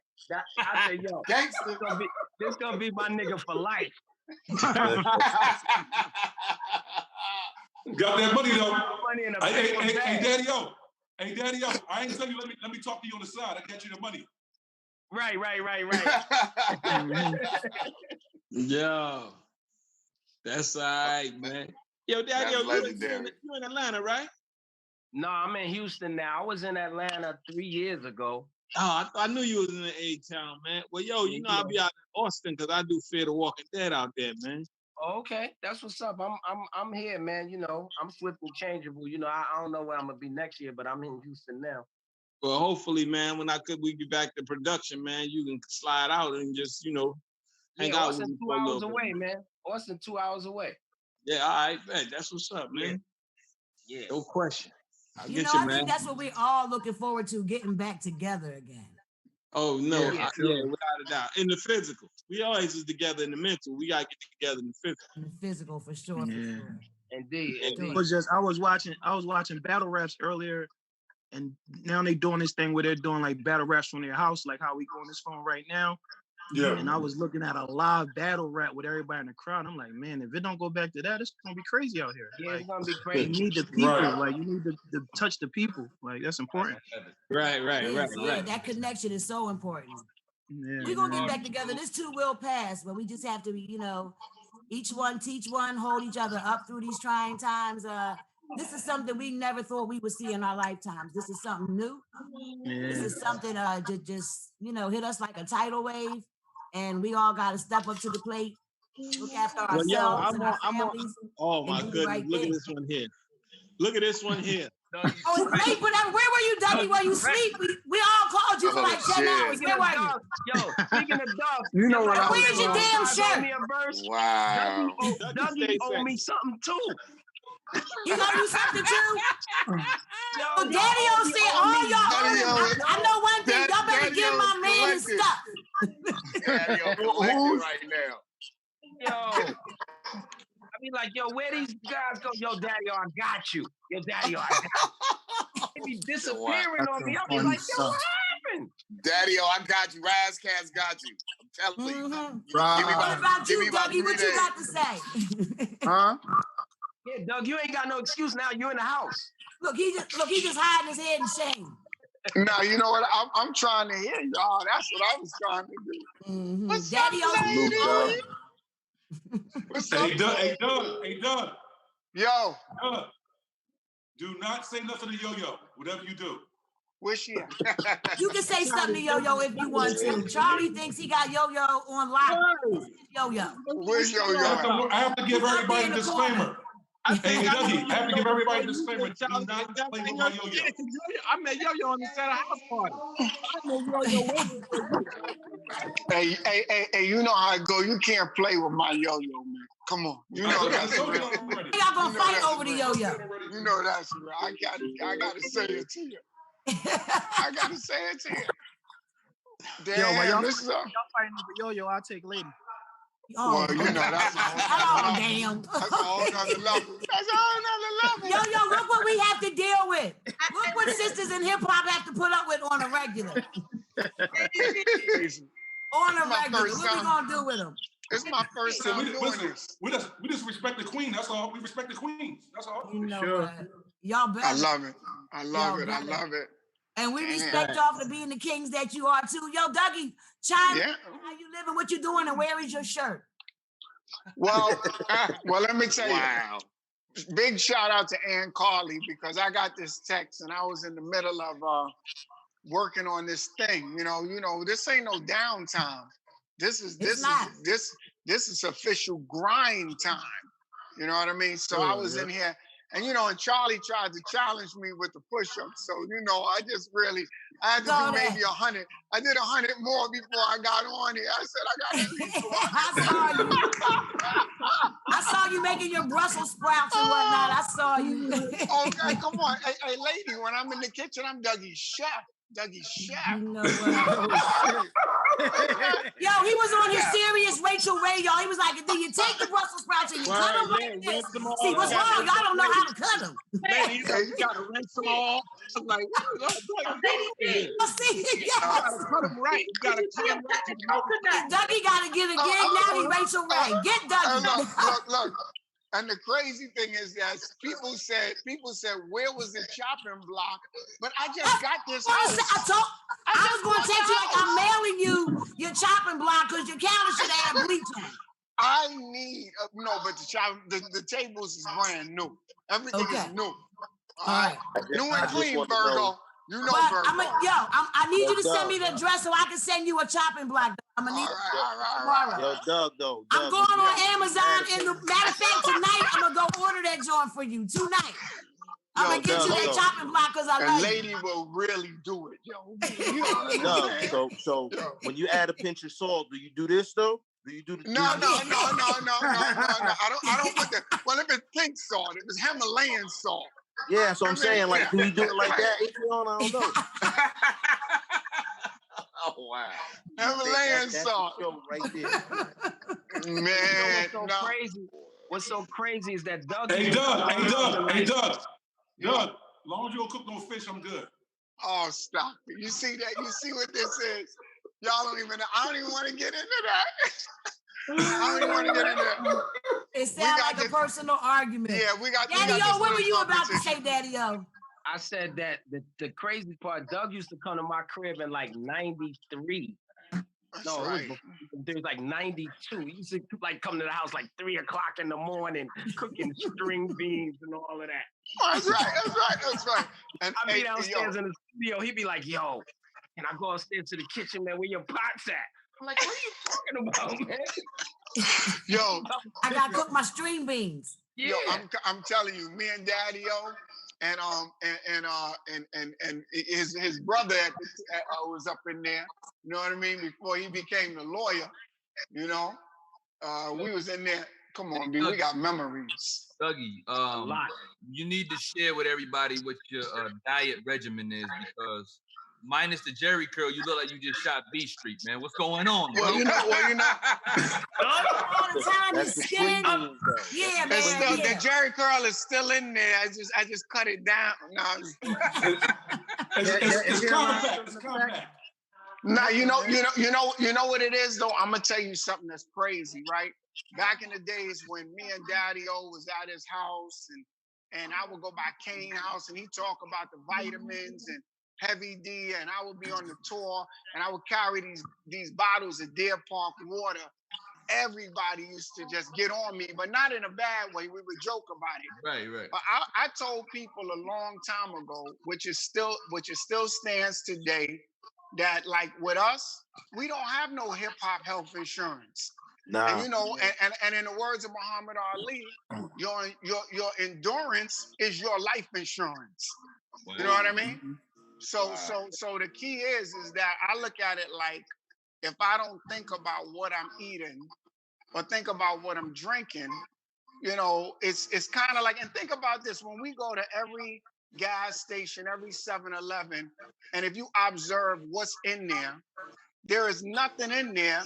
I said, yo, this gonna be my nigga for life. Got that money though. Money in a Hey, Daddy-O. Hey, Daddy-O. I ain't tell you, let me talk to you on the side. I got you the money. Right. Yo, that's all right, man. Yo, Daddy-O, you in Atlanta, right? No, I'm in Houston now. I was in Atlanta 3 years ago. Oh, I knew you was in the A-Town, man. Well, yo, you know I'll be out in Austin because I do Fear the Walking Dead out there, man. Okay, that's what's up. I'm here, man. You know, I'm swift and changeable. You know, I don't know where I'm gonna be next year, but I'm in Houston now. Well, hopefully, man, when we get back to production, man, you can slide out and just, hang out with me. Austin 2 hours away, man. Austin 2 hours away. Yeah, all right, man. That's what's up, man. Yeah. No question. I think that's what we're all looking forward to, getting back together again. Oh, no. Yeah, without a doubt. In the physical. We always is together in the mental. We got to get together in the physical. In the physical, for sure. Yeah. Indeed. It was just, I was watching battle raps earlier, and now they doing this thing where they're doing like battle raps from their house, like how we go on this phone right now. Yeah. And I was looking at a live battle rap with everybody in the crowd. I'm like, man, if it don't go back to that, it's gonna be crazy out here. Yeah, like, it's gonna be crazy. You need the people, like you need to touch the people. Like that's important. Right. That connection is so important. Yeah, we're gonna get back together. This too will pass, but we just have to be, each one teach one, hold each other up through these trying times. This is something we never thought we would see in our lifetimes. This is something new. Yeah. This is something just hit us like a tidal wave, and we all got to step up to the plate, look after ourselves and our families. Oh my goodness! Right Look at this one here. Look at this one here. Oh, wait, but where were you, Dougie? Were you asleep? We all called you for like 10 hours. Where were you? Yo, speaking of dogs, you know what? Where's your damn shirt? Wow. Dougie owe me something too. You owe you something too? Yo, Daddy-O said all y'all. I know one thing. Y'all better give my man his stuff. Daddy-O collected right now. Yo. I mean, like, yo, where these guys go? Yo, Daddy-O, I got you. Yo, Daddy-O, I got you. They be disappearing on me. I be like, yo, what happened? Daddy-O, I got you. Razzcast got you. I'm telling you. What about you, Dougie? What you got to say? Huh? Yeah, Doug, you ain't got no excuse now. You in the house. Look, he just hiding his head in shame. No, you know what? I'm trying to hear y'all. That's what I was trying to do. Mm-hmm. What's Daddy-O. Hey, Doug. Yo. Doug, do not say nothing to Yo-Yo, whatever you do. Where's she at? You can say something to Yo-Yo if you want to. Charlie thinks he got Yo-Yo on lock. Yo-Yo. Where's Yo-Yo? I have to give everybody a disclaimer. Hey, Dougie, I have to give everybody a disclaimer. I met Yo-Yo on the set of house party. I know Yo-Yo. Hey, you know how it go. You can't play with my Yo-Yo, man. Come on. You know that's real. Y'all gonna fight over the Yo-Yo. You know that's real. I gotta say it to you. I gotta say it to you. Damn, y'all this is fighting over Yo-Yo, I'll take lady. Oh, well, you know, that's a whole damn. That's a whole nother level. That's a whole nother level. Yo, look what we have to deal with. Look what sisters in hip-hop have to put up with on a regular. On a regular. What we gonna do with them? It's my first time doing this. We just respect the queen. That's all. We respect the queens. That's all. You know what? Y'all better. I love it. I love it. And we respect y'all for being the kings that you are too. Yo, Dougie, chime in. How you living? What you doing? And where is your shirt? Well, let me tell you. Big shout out to Ann Carley because I got this text and I was in the middle of working on this thing. You know, this ain't no downtime. This is official grind time. You know what I mean? So I was in here And you know, and Charlie tried to challenge me with the push-ups. So, you know, I had to do maybe 100. I did 100 more before I got on here. I said, I got at least 100. I saw you making your Brussels sprouts and whatnot. I saw you. Okay, come on. Hey, lady, when I'm in the kitchen, I'm Dougie's chef. You know what? Yo, he was on his serious Rachel Ray, y'all. He was like, do you take the Brussels sprouts and you cut them like this? See, what's wrong? Y'all don't know how to cut them. Lady, you gotta rinse them all. I'm like, what? See, you gotta cut them right. You gotta cut them right. Dougie gotta get a gig now. He Rachel Ray. Get Dougie. Look. And the crazy thing is that people said, where was the chopping block? But I just got this house. I was going to text you like I'm mailing you your chopping block because your counter should have bleach on. I need but the tables is brand new. Everything is new. All right. New and clean, Virgo. You know, Virgo. I need you to send me the address so I can send you a chopping block. I'm gonna need it tomorrow. Yo, Doug, I'm going on Amazon. Matter of fact, tonight I'm gonna go order that joint for you. Tonight. I'm gonna get you that chopping block because I love you. Lady will really do it, yo. So when you add a pinch of salt, do you do this though? Do you do the No. I don't put that. Well, if it's pink salt, if it's Himalayan salt. Yeah, so I'm saying, like, can you do it like that? I don't know. Oh wow! Himalayan salt. Right there. Man, What's so crazy is that Doug. Hey, Doug. Doug, as long as you don't cook no fish, I'm good. Oh, stop it. You see that? You see what this is? Y'all don't even know. I don't even want to get into that. I don't even want to get into that. It sounds like a personal argument. Yeah, we got Daddy-O, what were you about to say, Daddy-O? I said that the crazy part, Doug used to come to my crib in like 93. No, right. It was like 92. He used to like come to the house like 3 o'clock in the morning, cooking string beans and all of that. Oh, that's right. And I'd be downstairs in the studio. He'd be like, yo, and I go upstairs to the kitchen, man, where your pots at? I'm like, what are you talking about, man? Yo, I gotta cook my string beans. Yeah. Yo, I'm telling you, me and Daddy-O and his brother was up in there. You know what I mean? Before he became the lawyer, you know, we was in there. Come on, B, we got memories. Dougie, you need to share with everybody what your diet regimen is because minus the Jerry curl, you look like you just shot B Street, man. What's going on? Well, you know. All the time, his skin. Yeah, man. The Jerry curl is still in there. I just cut it down. No, it's compact. Now you know what it is though. I'm gonna tell you something that's crazy, right? Back in the days when me and Daddy-O was at his house, and I would go by Kane house, and he talk about the vitamins and Heavy D, and I would be on the tour, and I would carry these bottles of Deer Park water. Everybody used to just get on me, but not in a bad way. We would joke about it. Right. But I told people a long time ago, which still stands today, that like with us, we don't have no hip hop health insurance. Nah. And you know, and in the words of Muhammad Ali, your endurance is your life insurance. Wow. You know what I mean? So the key is that I look at it like if I don't think about what I'm eating or think about what I'm drinking, you know, it's kind of like, and think about this, when we go to every gas station, every 7-Eleven, and if you observe what's in there is nothing in there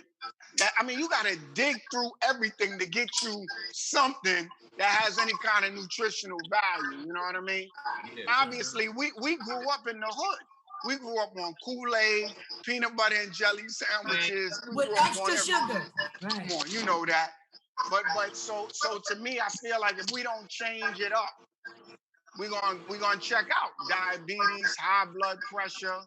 that, I mean, you got to dig through everything to get you something that has any kind of nutritional value. You know what I mean? Yeah. Obviously, we grew up in the hood. We grew up on Kool-Aid, peanut butter and jelly sandwiches. With extra sugar. Right. Come on, you know that. But so to me, I feel like if we don't change it up, we're gonna check out diabetes, high blood pressure,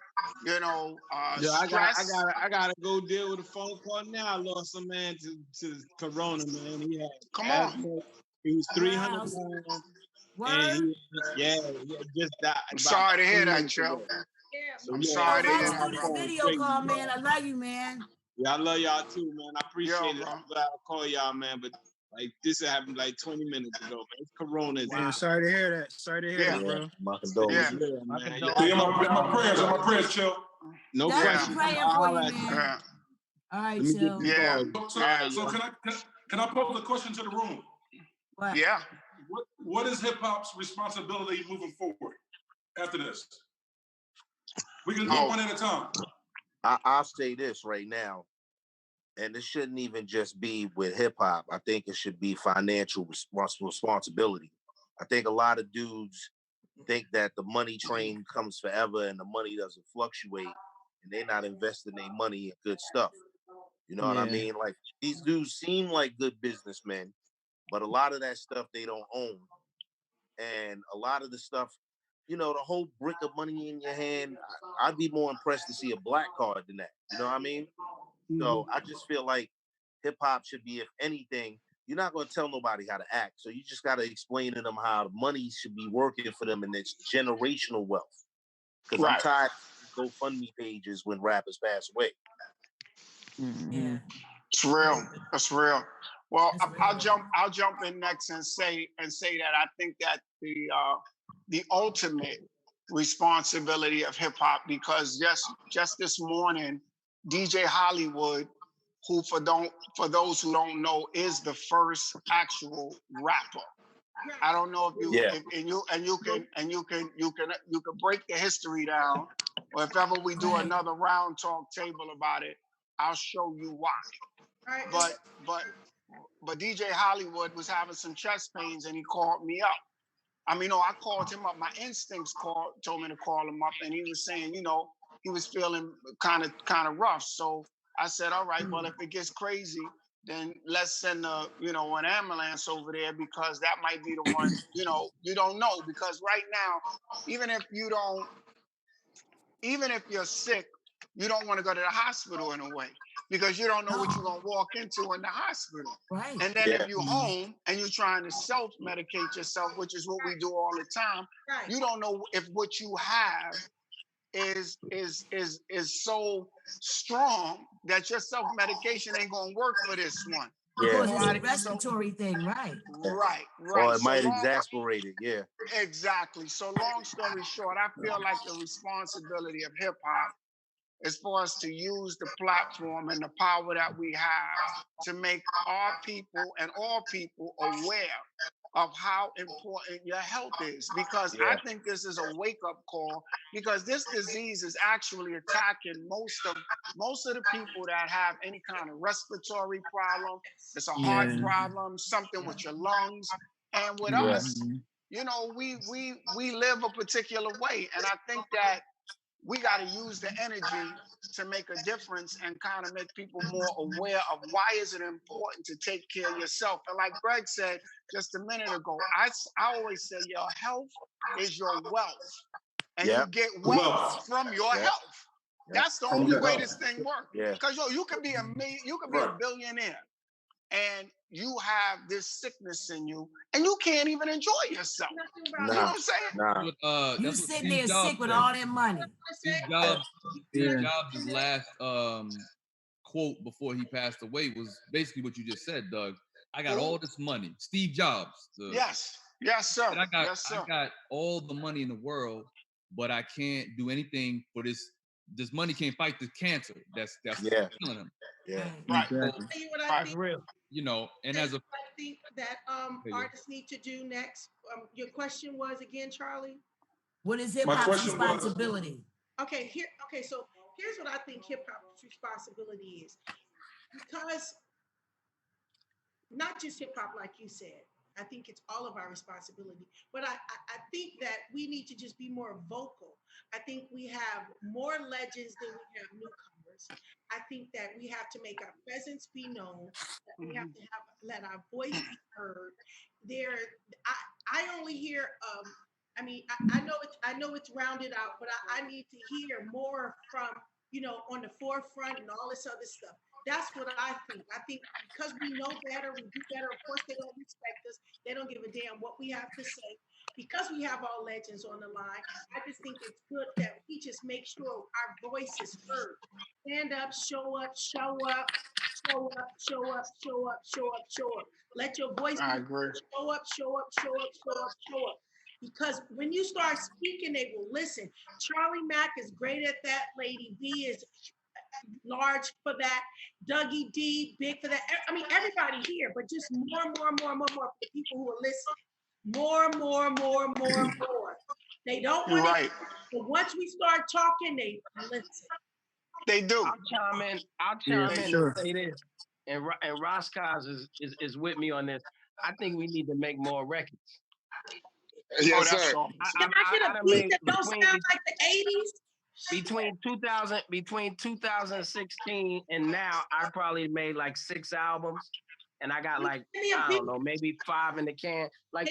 you know, stress. I gotta go deal with a phone call now. I lost a man to Corona, man. He had he was 300 pounds. And he just died. I'm sorry to hear that, Joe. I'm sorry to hear that. Video call, man. I love you, man. Yeah, I love y'all too, man. I appreciate it. I'm glad I call y'all, man. But Like this happened like 20 minutes ago, man. It's Corona. Man, sorry to hear that. Sorry to hear that, bro. My condolences. Yeah, man. My prayers, chill. No question. Praying for you, man. All right, chill. So can I pose a question to the room? What? Yeah. What is hip hop's responsibility moving forward after this? We can go one at a time. I'll say this right now, and it shouldn't even just be with hip hop. I think it should be financial responsibility. I think a lot of dudes think that the money train comes forever and the money doesn't fluctuate, and they're not investing their money in good stuff. You know what I mean? Like, these dudes seem like good businessmen, but a lot of that stuff they don't own. And a lot of the stuff, you know, the whole brick of money in your hand, I'd be more impressed to see a black card than that. You know what I mean? So I just feel like hip hop should be, if anything, you're not going to tell nobody how to act. So you just got to explain to them how the money should be working for them, and it's generational wealth. Because I'm tired of GoFundMe pages when rappers pass away. Yeah. It's real. That's real. Well, I'll jump in next and say that I think that the ultimate responsibility of hip hop, because just this morning, DJ Hollywood, who for those who don't know, is the first actual rapper. I don't know if you can break the history down, or if ever we do another round talk table about it, I'll show you why. But DJ Hollywood was having some chest pains and he called me up. I mean, no, I called him up. My instincts told me to call him up, and he was saying, you know, he was feeling kind of rough. So I said, all right, well, if it gets crazy, then let's send an ambulance over there, because that might be the one. You know, you don't know, because right now, even if you're sick, you don't want to go to the hospital in a way, because you don't know what you're going to walk into in the hospital. Right. And then if you're home and you're trying to self-medicate yourself, which is what we do all the time, you don't know if what you have is so strong that your self-medication ain't going to work for this one. Because it's a respiratory thing, right? Right. Or it might exasperate it, Exactly. So long story short, I feel like the responsibility of hip hop is for us to use the platform and the power that we have to make our people and all people aware of how important your health is. Because I think this is a wake-up call, because this disease is actually attacking most of the people that have any kind of respiratory problem. It's a heart problem, something with your lungs. And with us, you know, we live a particular way. And I think that we got to use the energy to make a difference and kind of make people more aware of why is it important to take care of yourself. And like Greg said just a minute ago, I always say your health is your wealth. And you get wealth from your health. That's the only way this thing works. Because you could be a billionaire, and you have this sickness in you, and you can't even enjoy yourself. You know what I'm saying? You sitting there sick with all that money. Steve Jobs' last quote before he passed away was basically what you just said, Doug. I got all this money. Steve Jobs. Yes, sir. I got all the money in the world, but I can't do anything for this. This money can't fight the cancer that's killing him. Right. I'll tell you what I think. You know, and as a I think that artists need to do next. Your question was again, Charlie? What is hip hop's responsibility? Okay, so here's what I think hip hop's responsibility is. Because not just hip hop, like you said, I think it's all of our responsibility. But I think that we need to just be more vocal. I think we have more legends than we have newcomers. I think that we have to make our presence be known. That we have to let our voice be heard. I only hear. I know it's rounded out, but I need to hear more from on the forefront and all this other stuff. That's what I think. I think because we know better, we do better. Of course, they don't respect us. They don't give a damn what we have to say. Because we have all legends on the line, I just think it's good that we just make sure our voice is heard. Stand up, show up, show up, show up, show up, show up, show up. Let your voice I agree. show up, show up, show up, show up, show up. Because when you start speaking, they will listen. Charlie Mack is great at that. Lady B is large for that. Dougie D, big for that. I mean, everybody here, but just more for the people who are listening. More. They don't want right. but once we start talking, they listen. They do. I'll chime in and say this. And Roscos is with me on this. I think we need to make more records. Yes, sir. Can I get a beat that don't sound like the 80s? Between 2016 and now, I probably made like 6 albums, and I got like, I don't know, maybe 5 in the can. Like,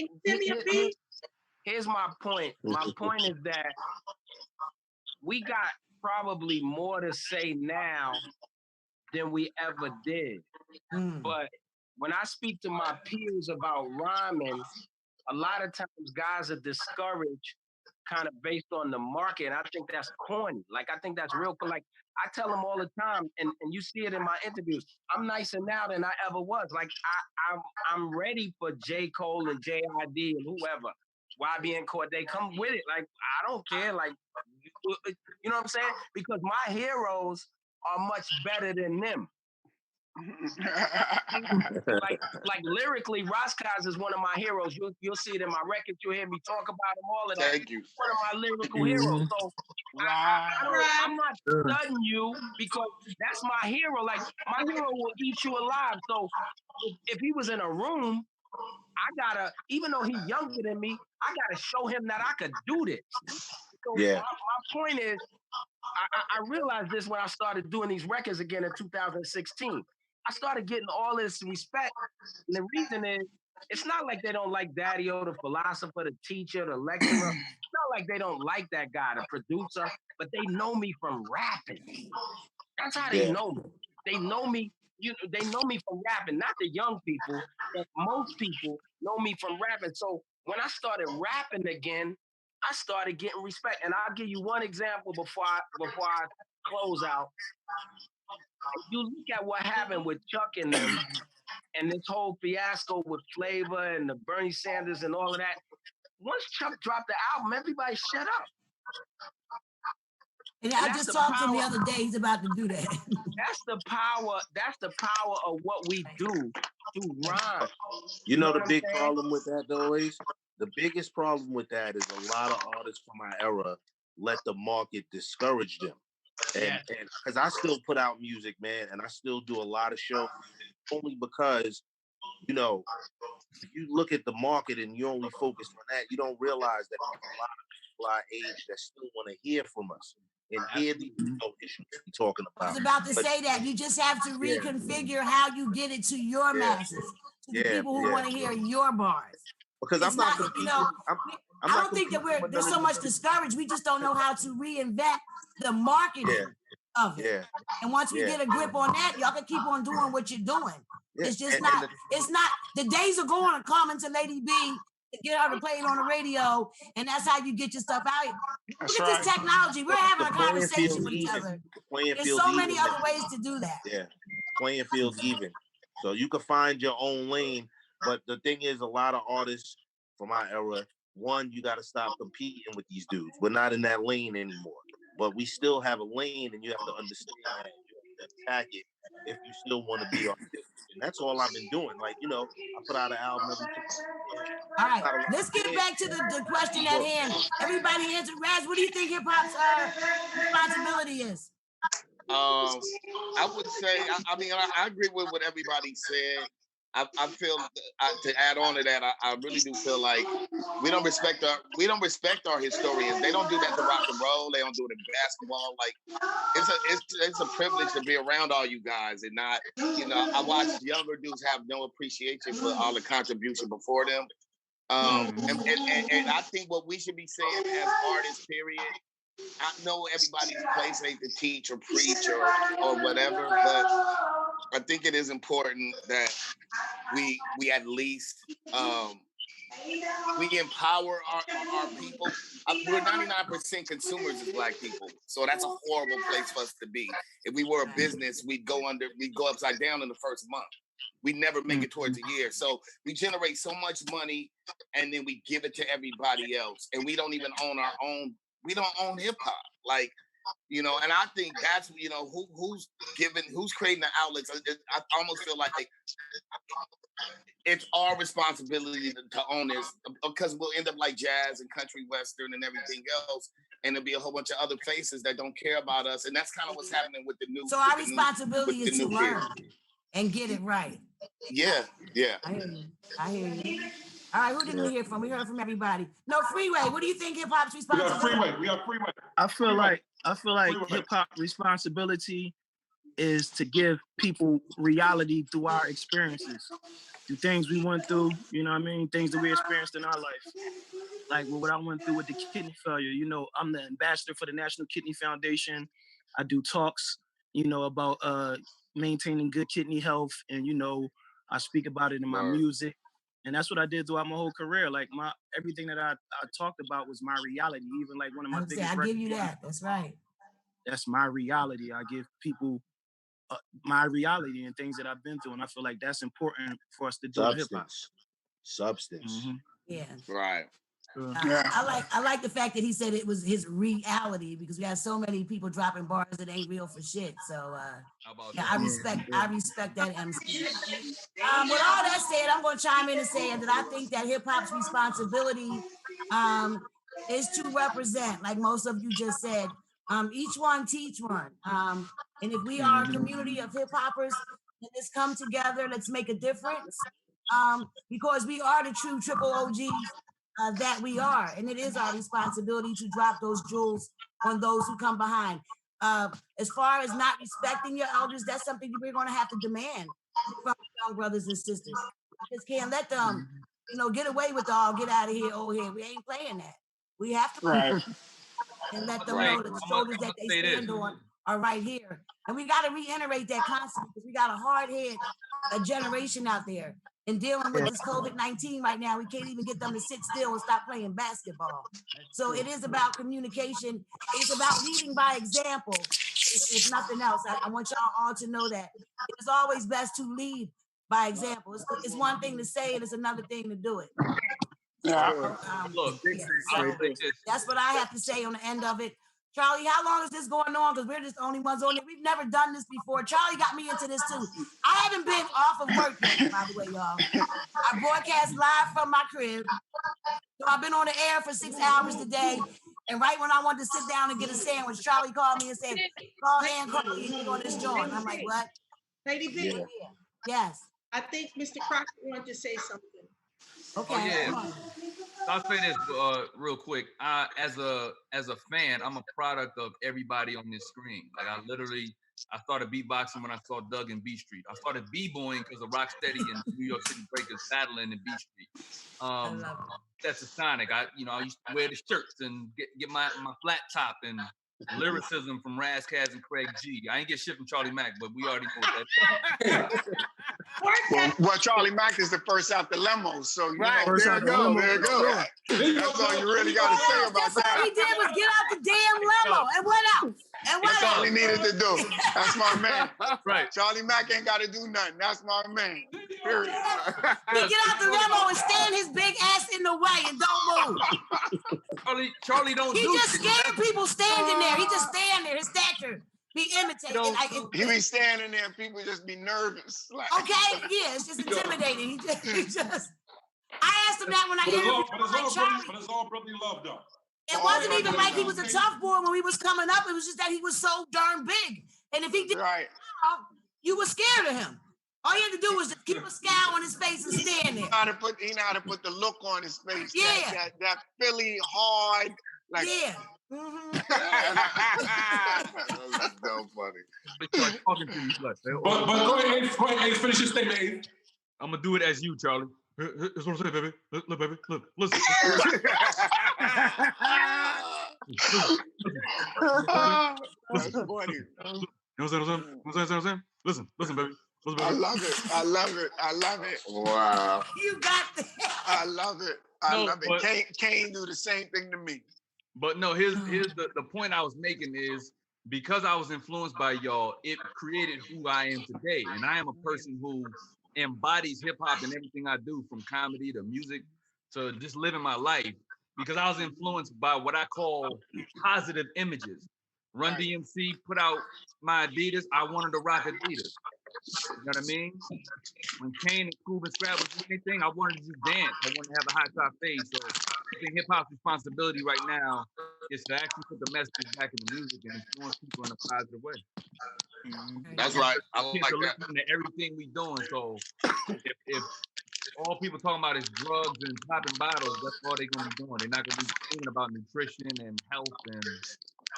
here's my point. My point is that we got probably more to say now than we ever did. But when I speak to my peers about rhyming, a lot of times guys are discouraged kind of based on the market. And I think that's corny. Like, I think that's real. Like, I tell them all the time, and you see it in my interviews, I'm nicer now than I ever was. Like, I'm ready for J. Cole and J.I.D. and whoever. YBN Court, they come with it. Like, I don't care. Like, you know what I'm saying? Because my heroes are much better than them. like lyrically, Roscos is one of my heroes. You'll see it in my records. You'll hear me talk about him, all of that. Thank you. One of my lyrical heroes. So I'm not studying you because that's my hero. Like, my hero will eat you alive. So if he was in a room, I gotta, even though he's younger than me, I gotta show him that I could do this. So my point is, I realized this when I started doing these records again in 2016. I started getting all this respect. And the reason is, it's not like they don't like Daddy-O, the philosopher, the teacher, the lecturer. It's not like they don't like that guy, the producer, but they know me from rapping. That's how they know me. They know me. They know me from rapping, not the young people, but most people know me from rapping. So when I started rapping again, I started getting respect. And I'll give you one example before I close out. If you look at what happened with Chuck and them, and this whole fiasco with Flavor and the Bernie Sanders and all of that, once Chuck dropped the album, everybody shut up. And I just talked to him the other day. He's about to do that. That's the power. That's the power of what we do to rhyme. You know the big problem with that, though, is the biggest problem with that is a lot of artists from our era let the market discourage them. And because I still put out music, man, and I still do a lot of shows only because, you know, if you look at the market and you only focus on that, you don't realize that there's a lot of people our age that still want to hear from us and hear the issues we're talking about. I was about to say that. You just have to reconfigure how you get it to your masses, to the people who want to hear your bars. Because I'm not competing. I don't think that there's so much discouraged. We just don't know how to reinvent the marketing of it. And once we get a grip on that, y'all can keep on doing what you're doing. It's just it's not, the days are going to come into Lady B to get her to play it on the radio, and that's how you get your stuff out. Look at this technology. We're having a conversation with each other. There's so many other ways to do that. Yeah, playing field even. So you can find your own lane, but the thing is, a lot of artists from our era, one, you got to stop competing with these dudes. We're not in that lane anymore, but we still have a lane, and you have to understand that you have to attack it if you still want to be artistic. And that's all I've been doing. Like, you know, I put out an album every 2 months. All right, let's get back to the question at hand. Everybody answer. Raz, what do you think hip hop's responsibility is? I would say, I mean, I agree with what everybody said. I feel to add on to that, I really do feel like we don't respect our historians. They don't do that to rock and roll. They don't do it in basketball. Like, it's a privilege to be around all you guys and not, you know, I watch younger dudes have no appreciation for all the contribution before them. And I think what we should be saying as artists, period. I know everybody's place ain't to teach or preach or whatever, but I think it is important that we at least We empower our people. We're 99% consumers as Black people, so that's a horrible place for us to be. If we were a business, we'd go upside down in the first month. We never make it towards a year. So we generate so much money and then we give it to everybody else. And we don't even own our own. We don't own hip hop. Like, you know, and I think that's, you know, who's creating the outlets. I almost feel like it's our responsibility to own this, because we'll end up like jazz and country western and everything else. And there'll be a whole bunch of other faces that don't care about us. And that's kind of what's happening with the new. So our responsibility is to learn and get it right. Yeah. I hear you. All right, who did we hear from? We heard from everybody. No, Freeway. What do you think hip hop's responsibility? We got Freeway. I feel like hip hop responsibility is to give people reality through our experiences, through things we went through. You know what I mean? Things that we experienced in our life. Like what I went through with the kidney failure. You know, I'm the ambassador for the National Kidney Foundation. I do talks, you know, about maintaining good kidney health, and you know, I speak about it in my music. And that's what I did throughout my whole career. Like everything that I talked about was my reality. Even like one of my biggest. I give you that. That's right. That's my reality. I give people my reality and things that I've been through, and I feel like that's important for us to do in hip hop. Substance. Mm-hmm. Yeah. Right. I like the fact that he said it was his reality, because we have so many people dropping bars that ain't real for shit. So I respect that MC. With all that said, I'm going to chime in and say that I think that hip hop's responsibility is to represent, like most of you just said. Each one teach one. And if we are a community of hip hoppers, let's come together. Let's make a difference. Because we are the true triple OGs. That we are, and it is our responsibility to drop those jewels on those who come behind. As far as not respecting your elders, that's something we're going to have to demand from young brothers and sisters. We just can't let them, you know, get away with all get out of here, old head. We ain't playing that. We have to and let them know that the shoulders that they stand on are right here. And we got to reiterate that constantly, because we got a hard head, a generation out there. And dealing with this COVID-19 right now, we can't even get them to sit still and stop playing basketball. So it is about communication. It's about leading by example. If nothing else, I want y'all all to know that it is always best to lead by example. It's one thing to say it, it's another thing to do it. So, that's what I have to say on the end of it. Charlie, how long is this going on? Because we're just the only ones on it. We've never done this before. Charlie got me into this too. I haven't been off of work yet, by the way, y'all. I broadcast live from my crib. So I've been on the air for 6 hours today. And right when I wanted to sit down and get a sandwich, Charlie called me and said, call Carly on this joint. I'm like, what? Lady B. Yes. I think Mr. Crockett wanted to say something. Okay. I'll say this real quick. As a fan, I'm a product of everybody on this screen. Like I started beatboxing when I saw Doug in B Street. I started b-boying because of Rocksteady and New York City Breakers battling in B Street. That's a Sonic. I used to wear the shirts and get my flat top and lyricism from Raz Kaz and Craig G. I ain't get shit from Charlie Mack, but we already know what that. Well, Charlie Mack is the first out the limo, so you know, there you go. That's all you really got to say about that. All he did was get out the damn limo and went out. That's all he needed to do. That's my man. Right. Charlie Mack ain't got to do nothing. That's my man. Period. He get out the limo and stand his big ass in the way and don't move. Charlie don't. He just scared people standing there. He just stand there. His stature be imitated. He be standing there and people just be nervous. Like. Okay, yeah, it's just intimidating. He just. I asked him that when I interviewed him. But it's all brotherly love, though. It wasn't even like he was a tough boy when we was coming up. It was just that he was so darn big. And if he did, you were scared of him. All you had to do was just keep a scowl on his face and stand there. He know how to put the look on his face. Yeah. That Philly hard. Like, yeah. Mm-hmm. That's so funny. But go ahead, finish your statement, Abe. I'm gonna do it as you, Charlie. Here's what I'm saying, baby. Look, baby. Look, listen. That's funny. You know what I'm saying? Listen, baby. Listen, baby. I love it. Wow. You got that. I love it. I love it. Kane do the same thing to me. But no, here's the point I was making is because I was influenced by y'all, it created who I am today. And I am a person who embodies hip hop in everything I do, from comedy to music to just living my life, because I was influenced by what I call positive images. Run DMC put out my Adidas. I wanted to rock Adidas. You know what I mean? When Kane and Scoob and Scrap was doing anything, I wanted to just dance. I wanted to have a hot top face. So I think hip hop's responsibility right now is to actually put the message back in the music and influence people in a positive way. That's right. I like like that. Listening to everything we doing. So if all people talking about is drugs and popping bottles, that's all they're gonna be doing. They're not gonna be thinking about nutrition and health and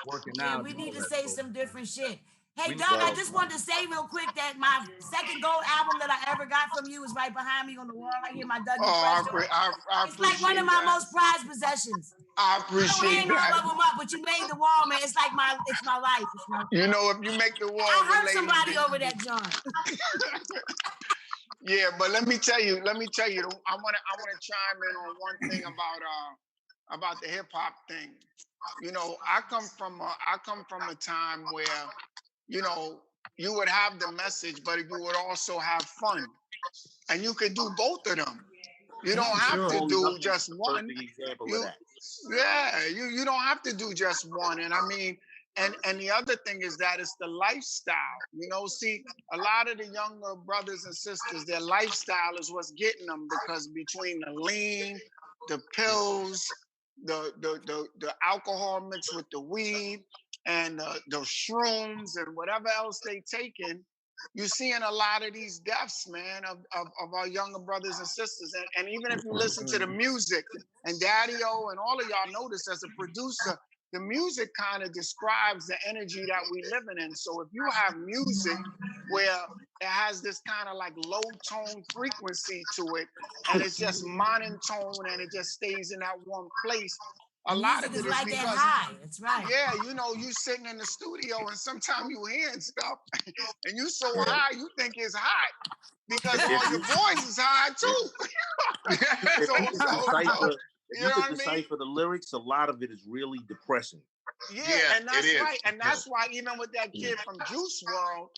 working out. Yeah, we need to say some different shit. Hey, Doug, I just wanted to say real quick that my second gold album that I ever got from you is right behind me on the wall. I hear my Doug. It's like one of my most prized possessions. I appreciate that. I don't hang all of them up, but you made the wall, man. It's like it's my life. It's my life. You know, if you make the wall, I hurt somebody over that, John. Yeah, but let me tell you. I want to chime in on one thing about the hip hop thing. You know, I come from a time where, you know, you would have the message, but you would also have fun, and you could do both of them. You don't have to do just one. You don't have to do just one. And I mean, and the other thing is that it's the lifestyle. You know, see, a lot of the younger brothers and sisters, their lifestyle is what's getting them, because between the lean, the pills, the alcohol mixed with the weed, and the shrooms and whatever else they taking, you're seeing a lot of these deaths, man, of our younger brothers and sisters. And even if you listen to the music, and Daddy-O and all of y'all know this as a producer, the music kind of describes the energy that we living in. So if you have music where it has this kind of like low tone frequency to it, and it's just monotone, and it just stays in that one place, a lot of it is like because that high. That's right. Yeah, you know, you sitting in the studio, and sometimes you hearing stuff, and you so high you think it's hot, because all your boys is high too. If you could decipher the lyrics, a lot of it is really depressing. Yeah, and that's right. And that's why even with that kid from Juice WRLD,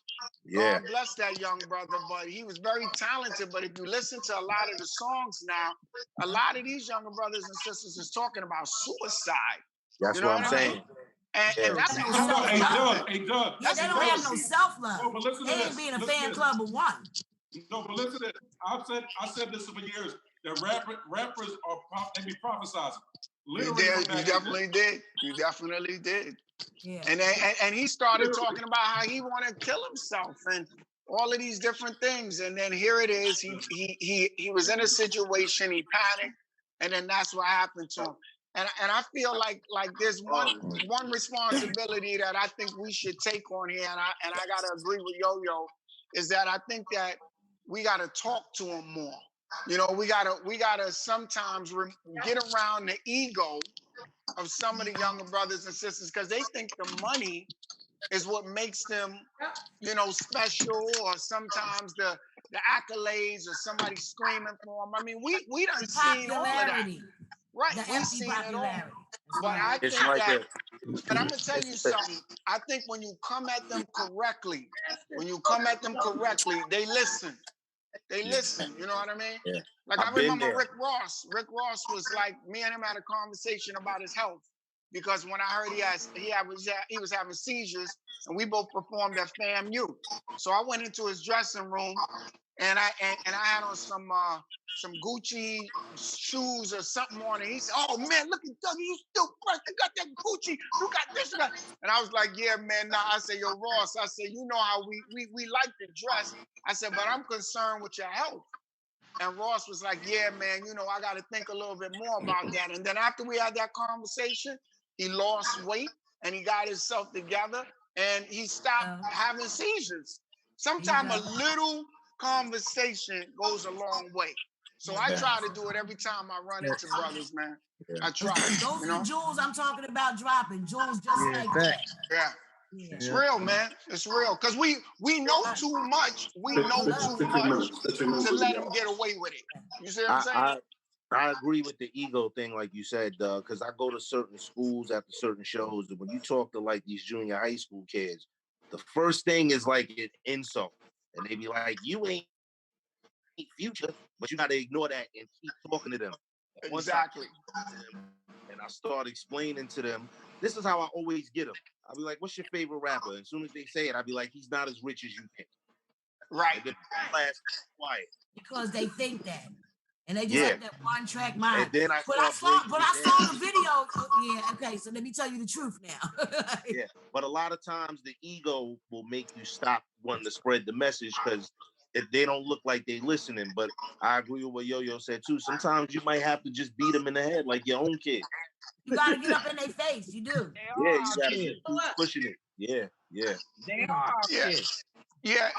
God bless that young brother, but he was very talented. But if you listen to a lot of the songs now, a lot of these younger brothers and sisters is talking about suicide. That's what I'm saying. And that's Hey, Doug. Yeah, they don't have no self-love. They ain't being a fan club of one. No, but listen to this. I said this for years. That rappers they be prophesizing. Literally, you definitely did. You definitely did. Yeah. And he started talking about how he wanted to kill himself and all of these different things. And then here it is. He was in a situation. He panicked, and then that's what happened to him. And I feel like there's one responsibility that I think we should take on here, and I gotta agree with Yo-Yo, is that I think that we gotta talk to him more. You know, we gotta sometimes get around the ego of some of the younger brothers and sisters, because they think the money is what makes them, you know, special, or sometimes the accolades, or somebody screaming for them. I mean, we done seen all of that. Right, we've seen it all. But I think that, but I'm gonna tell you something. I think when you come at them correctly, they listen. They listen, you know what I mean? Yeah. Like I remember Rick Ross. Rick Ross was like, me and him had a conversation about his health, because when I heard he was having seizures, and we both performed at FAMU. So I went into his dressing room, and I had on some Gucci shoes or something on it. He said, "Oh man, look at Doug, you still fresh. You got that Gucci. You got this. You got." And I was like, "Yeah, man." Nah, I said, "Yo, Ross." I said, "You know how we like to dress." I said, "But I'm concerned with your health." And Ross was like, "Yeah, man. You know, I got to think a little bit more about that." And then after we had that conversation, he lost weight and he got himself together and he stopped having seizures. Sometimes a little conversation goes a long way. So I try to do it every time I run into brothers, man. I try. Those are the jewels I'm talking about dropping. Jewels just like that. Yeah. It's real, man. It's real. Because we know too much. We know too much to let them get away with it. You see what I'm saying? I agree with the ego thing, like you said, because I go to certain schools after certain shows, and when you talk to like these junior high school kids, the first thing is like an insult, and they be like, "You ain't future," but you got to ignore that and keep talking to them. Exactly. And I start explaining to them, this is how I always get them. I'll be like, "What's your favorite rapper?" And as soon as they say it, I'll be like, "He's not as rich as you think." Right. Quiet. Because they think that. And they just have that one track mind. And then I saw the video. Yeah, okay, so let me tell you the truth now. Yeah, but a lot of times the ego will make you stop wanting to spread the message because if they don't look like they listening. But I agree with what Yo-Yo said too. Sometimes you might have to just beat them in the head like your own kid. You gotta get up in their face. You do. Yeah, you gotta keep pushing it. Yeah. They are kids. Yeah,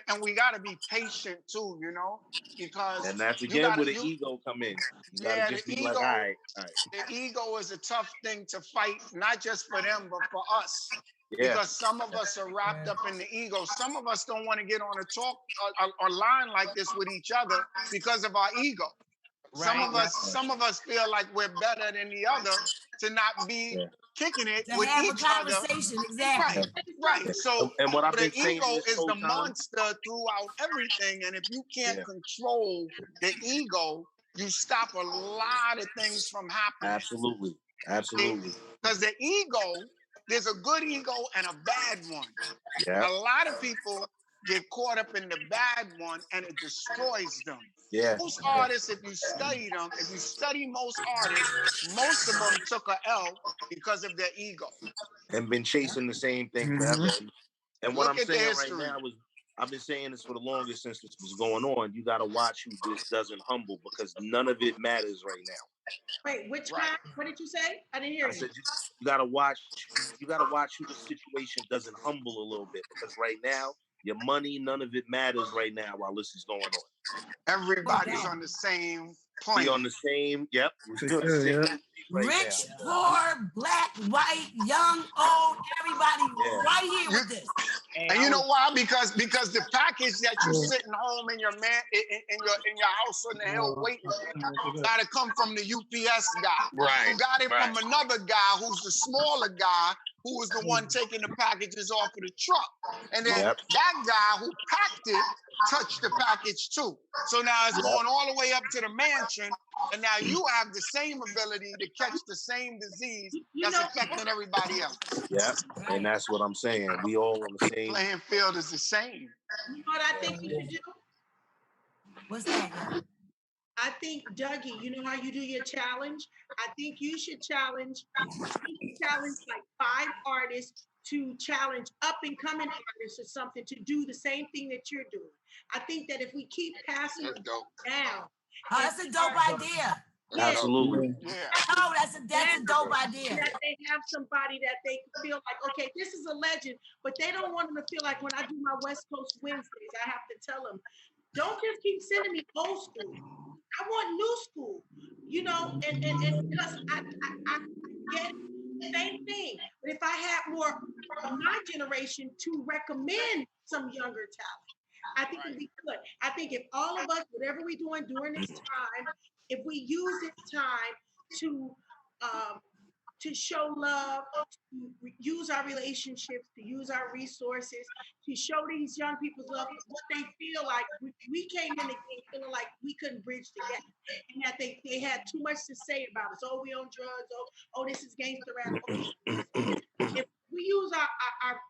and we gotta be patient too, you know, because and that's again where the ego come in. You gotta just be like, all right. The ego is a tough thing to fight, not just for them, but for us. Yeah. Because some of us are wrapped up in the ego. Some of us don't want to get on a talk or line like this with each other because of our ego. Right. Some of us feel like we're better than the other to not be kicking it with each other. Exactly. Right. So and what I've been the saying ego is the time, monster throughout everything. And if you can't control the ego, you stop a lot of things from happening. Absolutely. Because the ego, there's a good ego and a bad one. Yeah. A lot of people get caught up in the bad one and it destroys them. Yeah. Most artists, if you study them, if you study most artists, most of them took a L because of their ego. And been chasing the same thing forever. And what I'm saying right now is, I've been saying this for the longest since this was going on. You got to watch who this doesn't humble because none of it matters right now. Wait, which kind? What did you say? I didn't hear you. I said you got to watch. You got to watch who the situation doesn't humble a little bit because right now your money, none of it matters right now while this is going on. Everybody's on the same plane. Be on the same. Yep. Rich, poor, black, white, young, old, everybody right here with this. And you know why? Because the package that you're sitting home in your in your house on the hill waiting for gotta come from the UPS guy. Right. You got it from another guy who's the smaller guy who was the one taking the packages off of the truck. And then that guy who packed it touched the package too. So now it's going all the way up to the mansion. And now you have the same ability to catch the same disease that's affecting everybody else. Yeah, and that's what I'm saying. We all on the same playing field is the same. You know what I think you should do? What's that? I think, Dougie, you know how you do your challenge? I think you should challenge like 5 artists to challenge up and coming artists or something to do the same thing that you're doing. I think that if we keep passing it down. Oh, that's a dope idea. Yeah. Absolutely. Yeah. Oh, that's a dope idea. That they have somebody that they feel like, okay, this is a legend, but they don't want them to feel like when I do my West Coast Wednesdays, I have to tell them, don't just keep sending me old school. I want new school, you know, and because I get the same thing. But if I had more of my generation to recommend some younger talent, I think it'd be good. I think if all of us, whatever we're doing during this time, if we use this time to show love, to use our relationships, to use our resources, to show these young people love, what they feel like. We came in the game feeling like we couldn't bridge the gap, and that they had too much to say about us. Oh, we on drugs. Oh, this is gangster rap. If we use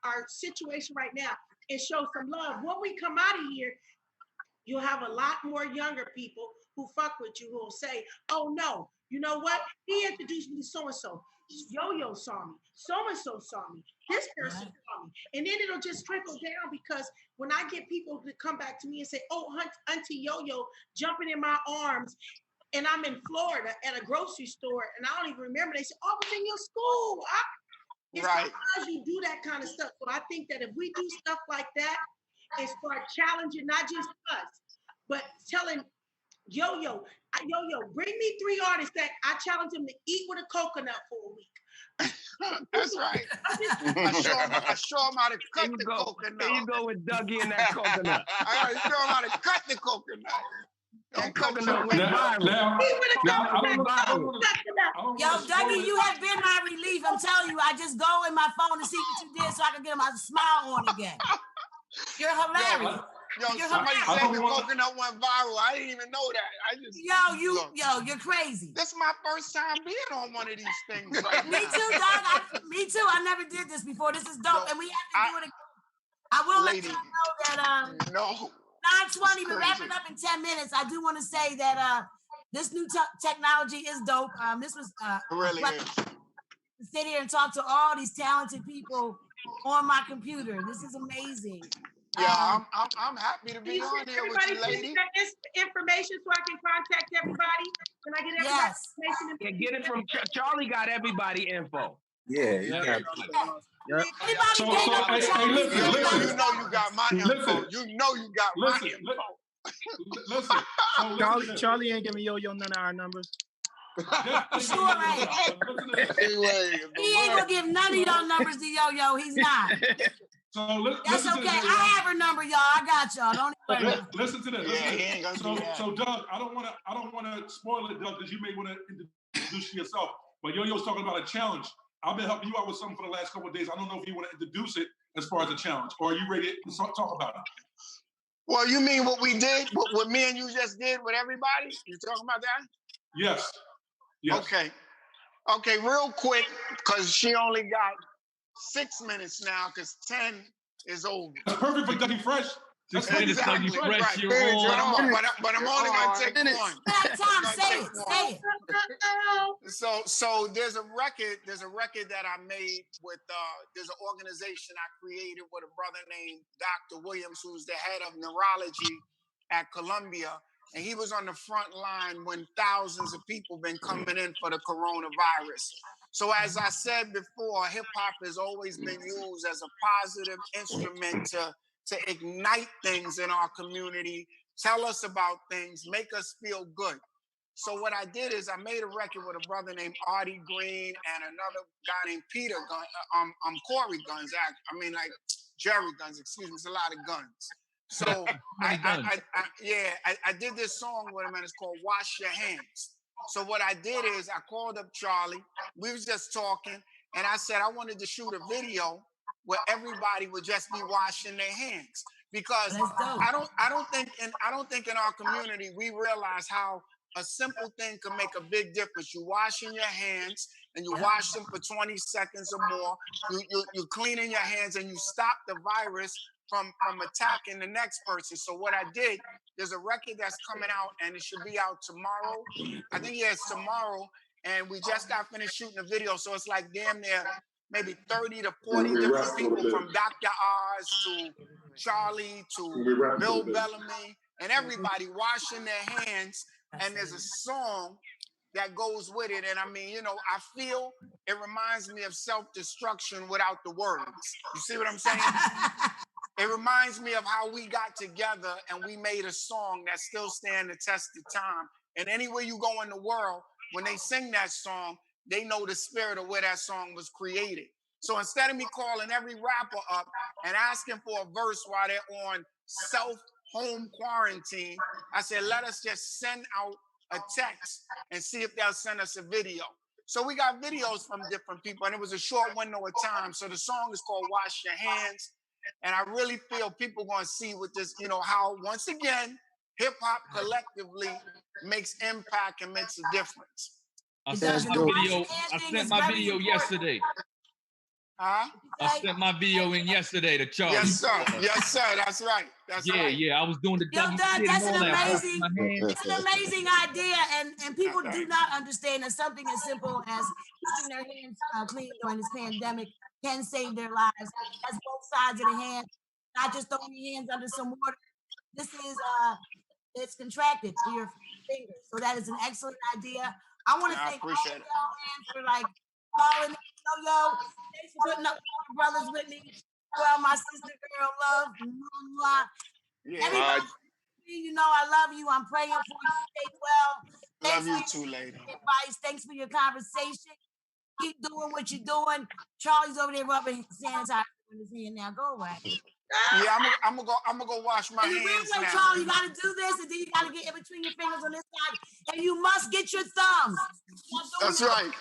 our situation right now and show some love, when we come out of here, you'll have a lot more younger people who fuck with you who will say, oh no, you know what? He introduced me to so-and-so. Yo-Yo saw me. So-and-so saw me. This person saw me. And then it'll just trickle down because when I get people to come back to me and say, oh, Auntie Yo-Yo jumping in my arms, and I'm in Florida at a grocery store, and I don't even remember, they say, oh, I was in your school. It's because you do that kind of stuff. So I think that if we do stuff like that and start challenging not just us, but telling Yo-Yo, bring me 3 artists that I challenge them to eat with a coconut for a week. That's right. I show them how to cut the coconut. There you go with Dougie and that coconut. I show them how to cut the coconut. And coconut went viral. Yo, Dougie, you have been my relief. I'm telling you, I just go in my phone to see what you did so I can get my smile on again. You're hilarious. Yo, somebody said the coconut went viral. I didn't even know that. I just you're crazy. This is my first time being on one of these things right Me too, dog. Me too. I never did this before. This is dope, and we have to do it again. I will let y'all know that 9:20. We're wrapping up in 10 minutes. I do want to say that this new technology is dope. This was really is. To sit here and talk to all these talented people on my computer. This is amazing. Yeah, I'm happy to be on here with you, lady. Information so I can contact everybody. Can I get everybody's information? Yeah, get it from Charlie. Got everybody info. Yeah, you got You know you got my info. You know you got my info. Listen. Charlie ain't giving Yo-Yo none of our numbers. Sure ain't. He ain't gonna give none of y'all numbers to Yo-Yo. He's not. That's okay. I have her number, y'all. I got y'all. Don't worry. Listen to this. So Doug, I don't want to spoil it, Doug, because you may want to introduce yourself. But Yo-Yo's talking about a challenge. I've been helping you out with something for the last couple of days. I don't know if you want to introduce it as far as a challenge, or are you ready to talk about it? Well, you mean what we did, what me and you just did with everybody? You talking about that? Yes. Okay, real quick, because she only got 6 minutes now, because 10 is over. That's perfect for Dougie Fresh. That's exactly right. But I'm only gonna take one. Tom, say it. So there's a record that I made with there's an organization I created with a brother named Dr. Williams, who's the head of neurology at Columbia. And he was on the front line when thousands of people been coming in for the coronavirus. So as I said before, hip hop has always been used as a positive instrument to ignite things in our community, tell us about things, make us feel good. So what I did is I made a record with a brother named Artie Green and another guy named Peter Corey Guns. Jerry Guns, excuse me. It's a lot of guns. So I did this song with him, and it's called Wash Your Hands. So what I did is I called up Charlie. We was just talking, and I said I wanted to shoot a video where everybody would just be washing their hands, because I don't think in our community we realize how a simple thing can make a big difference. You washing your hands and you wash them for 20 seconds or more. You cleaning your hands and you stop the virus from attacking the next person. So what I did, there's a record that's coming out and it should be out tomorrow. I think it's tomorrow, and we just got finished shooting a video, so it's like damn near maybe 30 to 40 different people, from Dr. Oz to Charlie to Bill Bellamy, and everybody washing their hands. And there's a song that goes with it. And I mean, I feel it reminds me of self-destruction without the words. You see what I'm saying? It reminds me of how we got together and we made a song that still stands the test of time. And anywhere you go in the world, when they sing that song, they know the spirit of where that song was created. So instead of me calling every rapper up and asking for a verse while they're on self-home quarantine, I said, let us just send out a text and see if they'll send us a video. So we got videos from different people, and it was a short window of time. So the song is called Wash Your Hands. And I really feel people going to see with this, how, once again, hip-hop collectively makes impact and makes a difference. I sent my video yesterday. Huh? I sent my video in yesterday to Charlie. Yes, sir. Yes, sir. That's right. That's right. Yeah. I was doing the Doug, that's an amazing idea, and people do not understand that something as simple as keeping their hands clean during this pandemic can save their lives. That's both sides of the hand, not just throwing your hands under some water. This is it's contracted to your fingers, so that is an excellent idea. I want to thank all of y'all for calling in. Yo, thanks for putting up all the brothers with me. Well, my sister girl, love. Everybody, I love you. I'm praying for you. Stay well. Thanks love you too, lady. Advice. Thanks for your conversation. Keep doing what you're doing. Charlie's over there rubbing sanitizer in his hand now. Go away. Yeah, I'm gonna go wash my hands now. Charlie, you gotta do this, and then you gotta get in between your fingers on this side, and you must get your thumbs. That's right.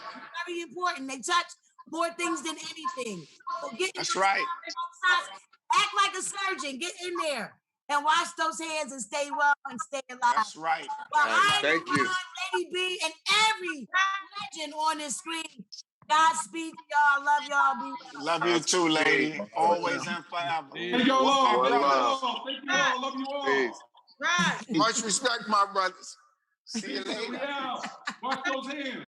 Very important. They touch more things than anything. So get That's right. Act like a surgeon. Get in there and wash those hands and stay well and stay alive. That's right. Thank you. Lady B and every legend on this screen. Godspeed to y'all. Love y'all. Be well. Love you too, lady. Always and forever. Thank you all. One love. Thank you all. Love you all. Peace. Right. Much respect, my brothers. See you later. Wash those hands.